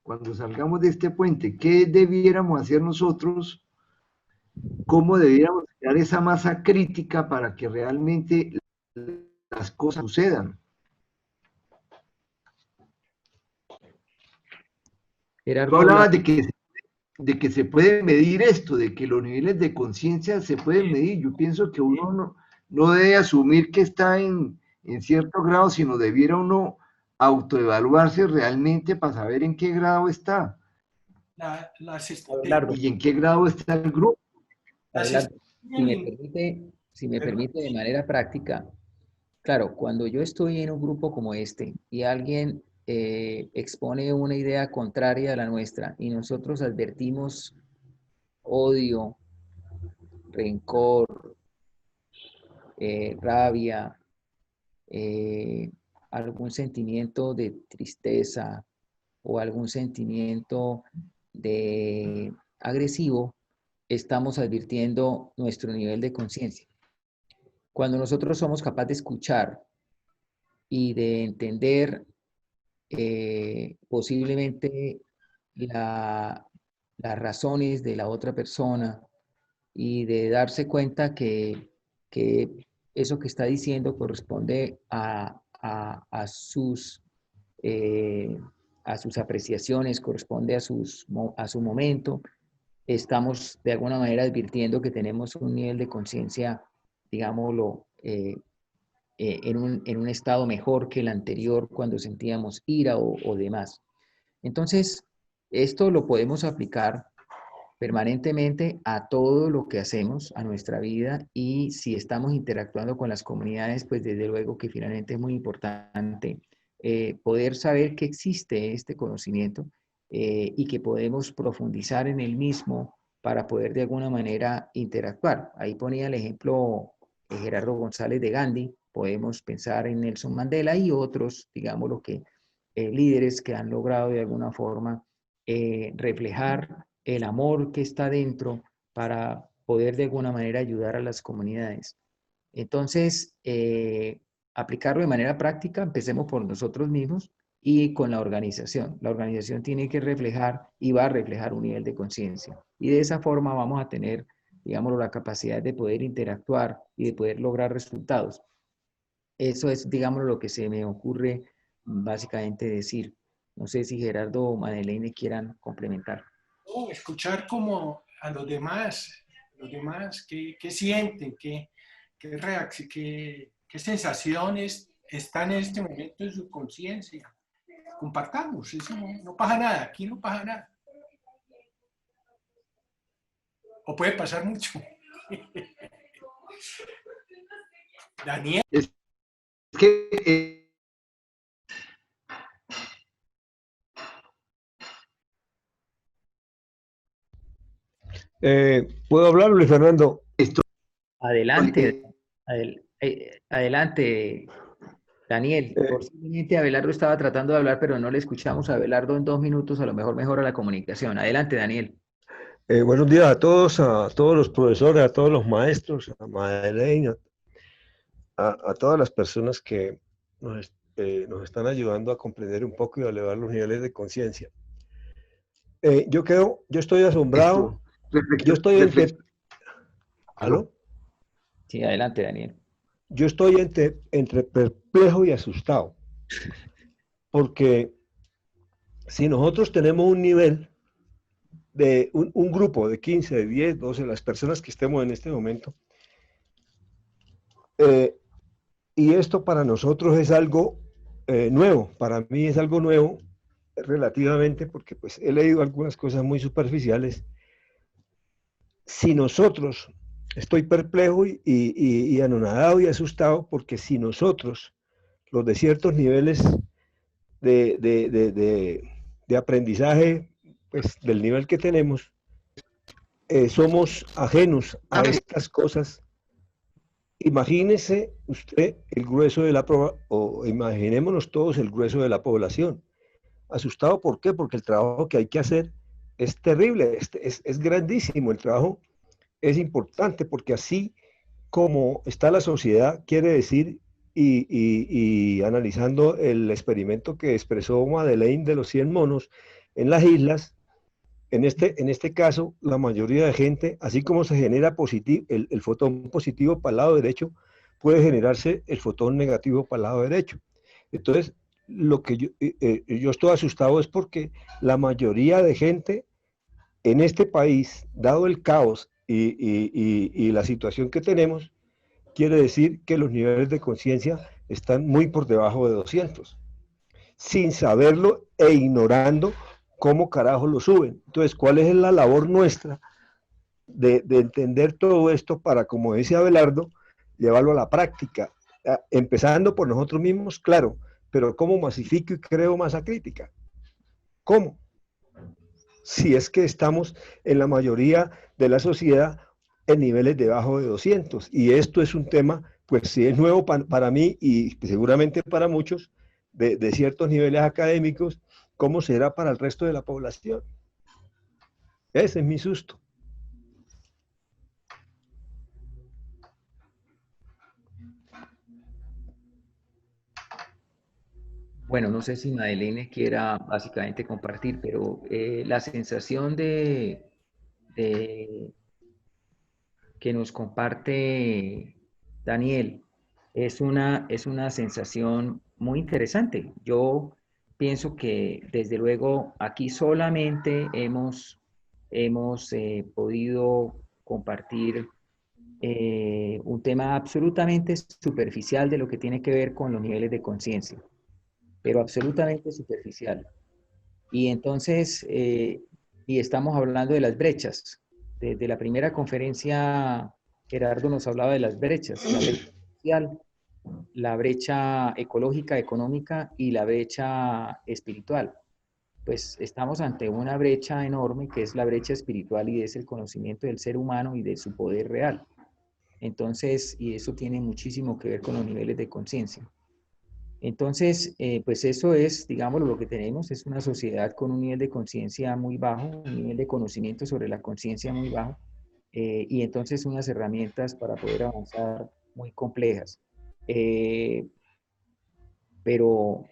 Cuando salgamos de este puente, ¿qué debiéramos hacer nosotros? ¿Cómo debiéramos crear esa masa crítica para que realmente las cosas sucedan? Tú Gerardo habla, hablabas de que se puede medir esto, de que los niveles de conciencia se pueden medir. Yo pienso que uno no debe asumir que está en cierto grado, sino debiera uno autoevaluarse realmente para saber en qué grado está Abelardo, y en qué grado está el grupo. las Abelardo, estadísticas si me permite de manera práctica, claro, cuando yo estoy en un grupo como este y alguien expone una idea contraria a la nuestra y nosotros advertimos odio, rencor, rabia, eh, algún sentimiento de tristeza o algún sentimiento de agresivo, estamos advirtiendo nuestro nivel de conciencia. Cuando nosotros somos capaces de escuchar y de entender posiblemente las razones de la otra persona y de darse cuenta que eso que está diciendo corresponde a eh, a sus apreciaciones, corresponde a su momento, estamos de alguna manera advirtiendo que tenemos un nivel de conciencia, digámoslo, en un estado mejor que el anterior cuando sentíamos ira o demás. Entonces, esto lo podemos aplicar permanentemente a todo lo que hacemos, a nuestra vida, y si estamos interactuando con las comunidades, pues desde luego que finalmente es muy importante poder saber que existe este conocimiento y que podemos profundizar en el mismo para poder de alguna manera interactuar. Ahí ponía el ejemplo Gerardo González de Gandhi, podemos pensar en Nelson Mandela y otros, digamos, lo que líderes que han logrado de alguna forma reflejar el amor que está dentro para poder de alguna manera ayudar a las comunidades. Entonces, aplicarlo de manera práctica, empecemos por nosotros mismos y con la organización. La organización tiene que reflejar y va a reflejar un nivel de conciencia. Y de esa forma vamos a tener, digamos, la capacidad de poder interactuar y de poder lograr resultados. Eso es, digamos, lo que se me ocurre básicamente decir. No sé si Gerardo o Madeleine quieran complementar. escuchar como a los demás qué sienten, qué sensaciones están en este momento en su conciencia. Compartamos, eso no pasa nada, aquí no pasa nada. O puede pasar mucho. Daniel. Es que ¿Puedo hablar, Luis Fernando? Adelante, adelante, Daniel. Posiblemente Abelardo estaba tratando de hablar, pero no le escuchamos a Abelardo en 2 minutos, a lo mejor mejora la comunicación. Adelante, Daniel. Buenos días a todos los profesores, a todos los maestros, a Madeleine, a todas las personas que nos están ayudando a comprender un poco y a elevar los niveles de conciencia. Yo estoy asombrado. Yo estoy ¿Aló? Sí, adelante, Daniel. Yo estoy entre perplejo y asustado, porque si nosotros tenemos un nivel de un grupo de 15, de 10, 12, las personas que estemos en este momento. Y esto para nosotros es algo nuevo, para mí es algo nuevo relativamente, porque pues he leído algunas cosas muy superficiales. Si nosotros, estoy perplejo y anonadado y asustado, porque si nosotros, los de ciertos niveles de aprendizaje, pues del nivel que tenemos, somos ajenos a estas cosas. Imagínese usted el grueso de la o imaginémonos todos el grueso de la población. Asustado, ¿por qué? Porque el trabajo que hay que hacer es terrible, es grandísimo. El trabajo es importante porque así como está la sociedad, quiere decir, y analizando el experimento que expresó Madeleine de los 100 monos en las islas, en este caso, la mayoría de gente, así como se genera el fotón positivo para el lado derecho, puede generarse el fotón negativo para el lado derecho. Entonces, lo que yo estoy asustado es porque la mayoría de gente en este país, dado el caos y la situación que tenemos, quiere decir que los niveles de conciencia están muy por debajo de 200, sin saberlo e ignorando cómo carajo lo suben. Entonces, ¿cuál es la labor nuestra de entender todo esto para, como dice Abelardo, llevarlo a la práctica? Empezando por nosotros mismos, claro, pero ¿cómo masifico y creo masa crítica? ¿Cómo? Si es que estamos en la mayoría de la sociedad en niveles debajo de 200. Y esto es un tema, pues sí es nuevo para mí y seguramente para muchos de ciertos niveles académicos, ¿cómo será para el resto de la población? Ese es mi susto. Bueno, no sé si Madeleine quiera básicamente compartir, pero la sensación de que nos comparte Daniel es una sensación muy interesante. Yo pienso que desde luego aquí solamente hemos podido compartir un tema absolutamente superficial de lo que tiene que ver con los niveles de conciencia, pero absolutamente superficial. Y entonces, y estamos hablando de las brechas. Desde la primera conferencia, Gerardo nos hablaba de las brechas, la brecha social, la brecha ecológica, económica y la brecha espiritual. Pues estamos ante una brecha enorme que es la brecha espiritual y es el conocimiento del ser humano y de su poder real. Entonces, y eso tiene muchísimo que ver con los niveles de conciencia. Entonces, pues eso es, digamos, lo que tenemos, es una sociedad con un nivel de conciencia muy bajo, un nivel de conocimiento sobre la conciencia muy bajo, y entonces unas herramientas para poder avanzar muy complejas. Pero,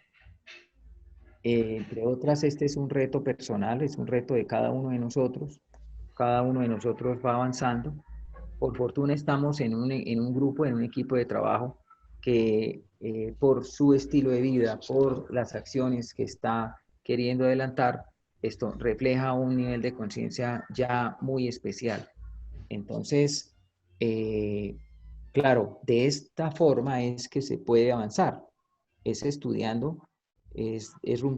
entre otras, este es un reto personal, es un reto de cada uno de nosotros. Cada uno de nosotros va avanzando. Por fortuna estamos en un grupo, en un equipo de trabajo que por su estilo de vida, por las acciones que está queriendo adelantar, esto refleja un nivel de conciencia ya muy especial. Entonces, claro, de esta forma es que se puede avanzar, es estudiando, es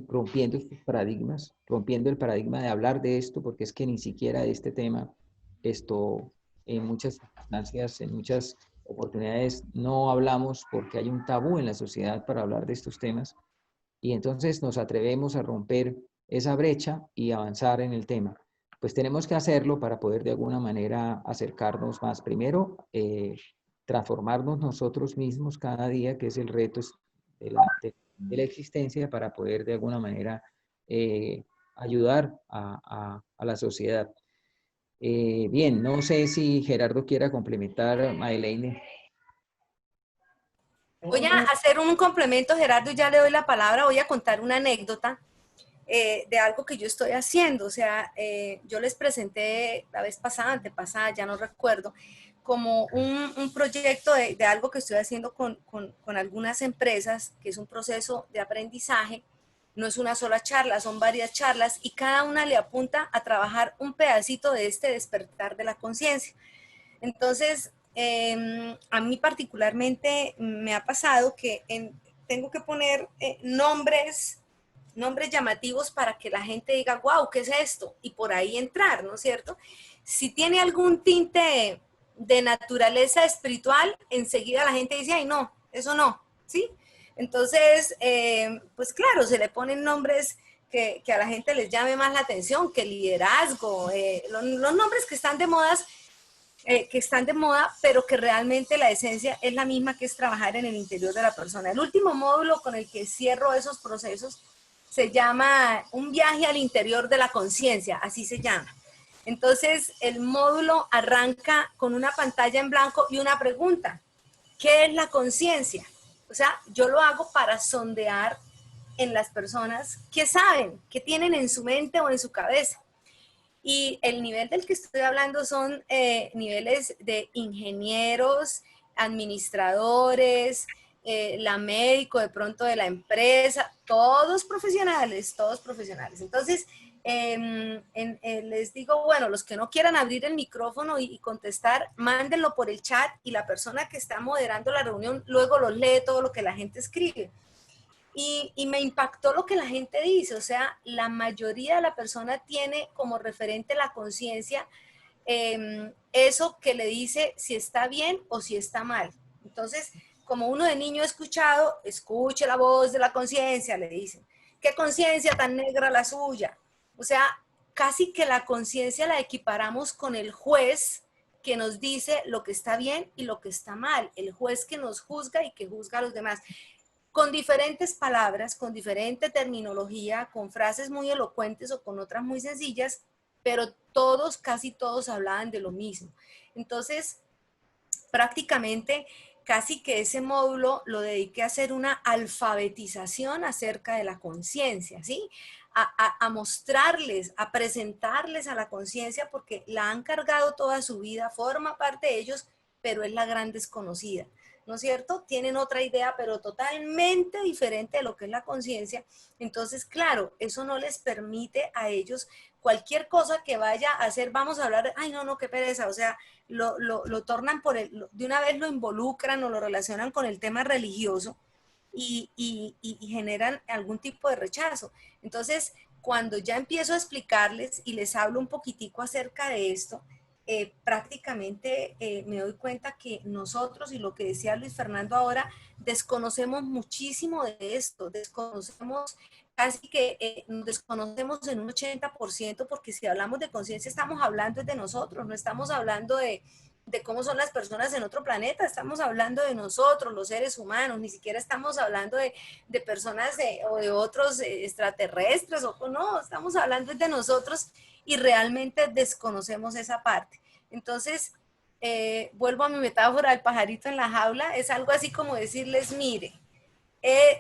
rompiendo estos paradigmas, rompiendo el paradigma de hablar de esto, porque es que ni siquiera de este tema, esto en muchas circunstancias, en muchas oportunidades no hablamos porque hay un tabú en la sociedad para hablar de estos temas y entonces nos atrevemos a romper esa brecha y avanzar en el tema. Pues tenemos que hacerlo para poder de alguna manera acercarnos más. Primero, transformarnos nosotros mismos cada día, que es el reto de la existencia, para poder de alguna manera ayudar a la sociedad. Bien, no sé si Gerardo quiera complementar a Madeleine. Voy a hacer un complemento, Gerardo, y ya le doy la palabra. Voy a contar una anécdota de algo que yo estoy haciendo. O sea, yo les presenté la vez pasada, antepasada, ya no recuerdo, como un proyecto de algo que estoy haciendo con algunas empresas, que es un proceso de aprendizaje no es una sola charla, son varias charlas y cada una le apunta a trabajar un pedacito de este despertar de la conciencia. Entonces, a mí particularmente me ha pasado que tengo que poner nombres llamativos para que la gente diga, wow, ¿qué es esto? Y por ahí entrar, ¿no es cierto? Si tiene algún tinte de naturaleza espiritual, enseguida la gente dice, ay, no, eso no, ¿sí? Entonces, pues claro, se le ponen nombres que a la gente les llame más la atención, que liderazgo, los nombres que están de moda, pero que realmente la esencia es la misma, que es trabajar en el interior de la persona. El último módulo con el que cierro esos procesos se llama Un viaje al interior de la conciencia, así se llama. Entonces, el módulo arranca con una pantalla en blanco y una pregunta. ¿Qué es la conciencia? O sea, yo lo hago para sondear en las personas qué saben, qué tienen en su mente o en su cabeza. Y el nivel del que estoy hablando son niveles de ingenieros, administradores, la médico de pronto de la empresa, todos profesionales, todos profesionales. Entonces, les digo, bueno, los que no quieran abrir el micrófono y contestar, mándenlo por el chat y la persona que está moderando la reunión luego los lee todo lo que la gente escribe. Y me impactó lo que la gente dice, o sea, la mayoría de la persona tiene como referente la conciencia, eso que le dice si está bien o si está mal. Entonces, como uno de niño ha escuchado, escuche la voz de la conciencia, le dicen. ¿Qué conciencia tan negra la suya? O sea, casi que la conciencia la equiparamos con el juez que nos dice lo que está bien y lo que está mal, el juez que nos juzga y que juzga a los demás. Con diferentes palabras, con diferente terminología, con frases muy elocuentes o con otras muy sencillas, pero todos, casi todos hablaban de lo mismo. Entonces, prácticamente, casi que ese módulo lo dediqué a hacer una alfabetización acerca de la conciencia, ¿sí? A mostrarles, a presentarles a la conciencia, porque la han cargado toda su vida, forma parte de ellos, pero es la gran desconocida, ¿no es cierto? Tienen otra idea, pero totalmente diferente de lo que es la conciencia. Entonces, claro, eso no les permite a ellos cualquier cosa que vaya a hacer, vamos a hablar, ay, no, qué pereza, o sea, lo tornan de una vez lo involucran o lo relacionan con el tema religioso y generan algún tipo de rechazo. Entonces, cuando ya empiezo a explicarles y les hablo un poquitico acerca de esto, prácticamente me doy cuenta que nosotros, y lo que decía Luis Fernando ahora, desconocemos muchísimo de esto, desconocemos casi que nos desconocemos en un 80%, porque si hablamos de conciencia estamos hablando de nosotros, no estamos hablando de cómo son las personas en otro planeta, estamos hablando de nosotros, los seres humanos, ni siquiera estamos hablando de personas o de otros extraterrestres, no, estamos hablando de nosotros y realmente desconocemos esa parte. Entonces, vuelvo a mi metáfora del pajarito en la jaula, es algo así como decirles, mire,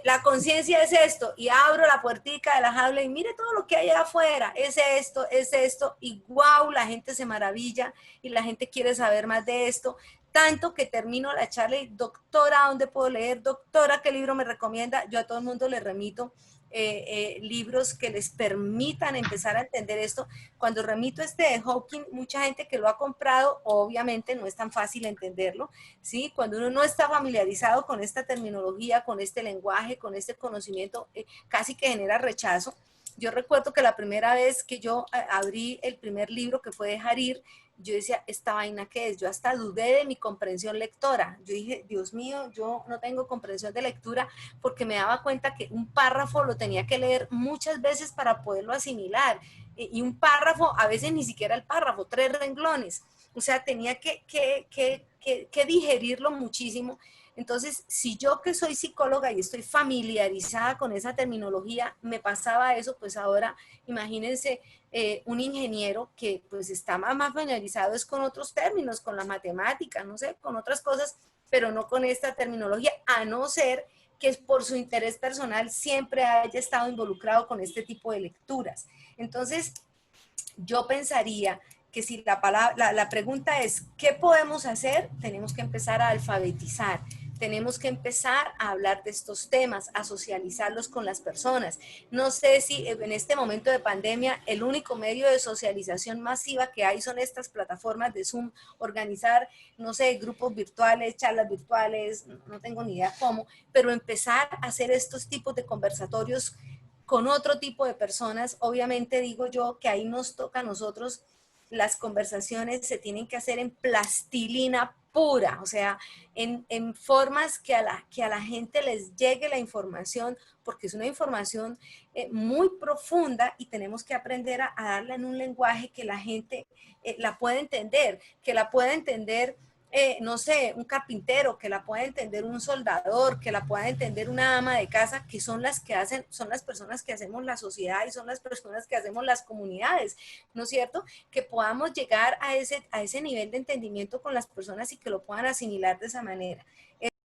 la conciencia es esto, y abro la puertica de la jaula y mire todo lo que hay afuera, es esto, y wow, la gente se maravilla y la gente quiere saber más de esto, tanto que termino la charla y doctora, ¿dónde puedo leer? Doctora, ¿qué libro me recomienda? Yo a todo el mundo le remito libros que les permitan empezar a entender esto. Cuando remito de Hawking, mucha gente que lo ha comprado, obviamente no es tan fácil entenderlo, ¿sí? Cuando uno no está familiarizado con esta terminología, con este lenguaje, con este conocimiento, casi que genera rechazo. Yo recuerdo que la primera vez que yo abrí el primer libro, que fue Dejar Ir, yo decía, ¿esta vaina qué es? Yo hasta dudé de mi comprensión lectora. Yo dije, Dios mío, yo no tengo comprensión de lectura, porque me daba cuenta que un párrafo lo tenía que leer muchas veces para poderlo asimilar. Y un párrafo, a veces ni siquiera el párrafo, 3 renglones. O sea, tenía que digerirlo muchísimo. Entonces, si yo que soy psicóloga y estoy familiarizada con esa terminología, me pasaba eso, pues ahora imagínense un ingeniero que pues está más familiarizado es con otros términos, con la matemática, no sé, con otras cosas, pero no con esta terminología, a no ser que por su interés personal siempre haya estado involucrado con este tipo de lecturas. Entonces, yo pensaría que si la pregunta es, ¿qué podemos hacer? Tenemos que empezar a alfabetizar. tenemos que empezar a hablar de estos temas, a socializarlos con las personas. No sé si en este momento de pandemia el único medio de socialización masiva que hay son estas plataformas de Zoom, organizar, no sé, grupos virtuales, charlas virtuales, no tengo ni idea cómo, pero empezar a hacer estos tipos de conversatorios con otro tipo de personas. Obviamente digo yo que ahí nos toca a nosotros, las conversaciones se tienen que hacer en plastilina pura, o sea, en formas que a la gente les llegue la información, porque es una información muy profunda y tenemos que aprender a darla en un lenguaje que la gente la pueda entender, que la pueda entender, no sé, un carpintero, que la pueda entender un soldador, que la pueda entender una ama de casa, que son las que hacen, son las personas que hacemos la sociedad y son las personas que hacemos las comunidades, ¿no es cierto? Que podamos llegar a ese nivel de entendimiento con las personas y que lo puedan asimilar de esa manera.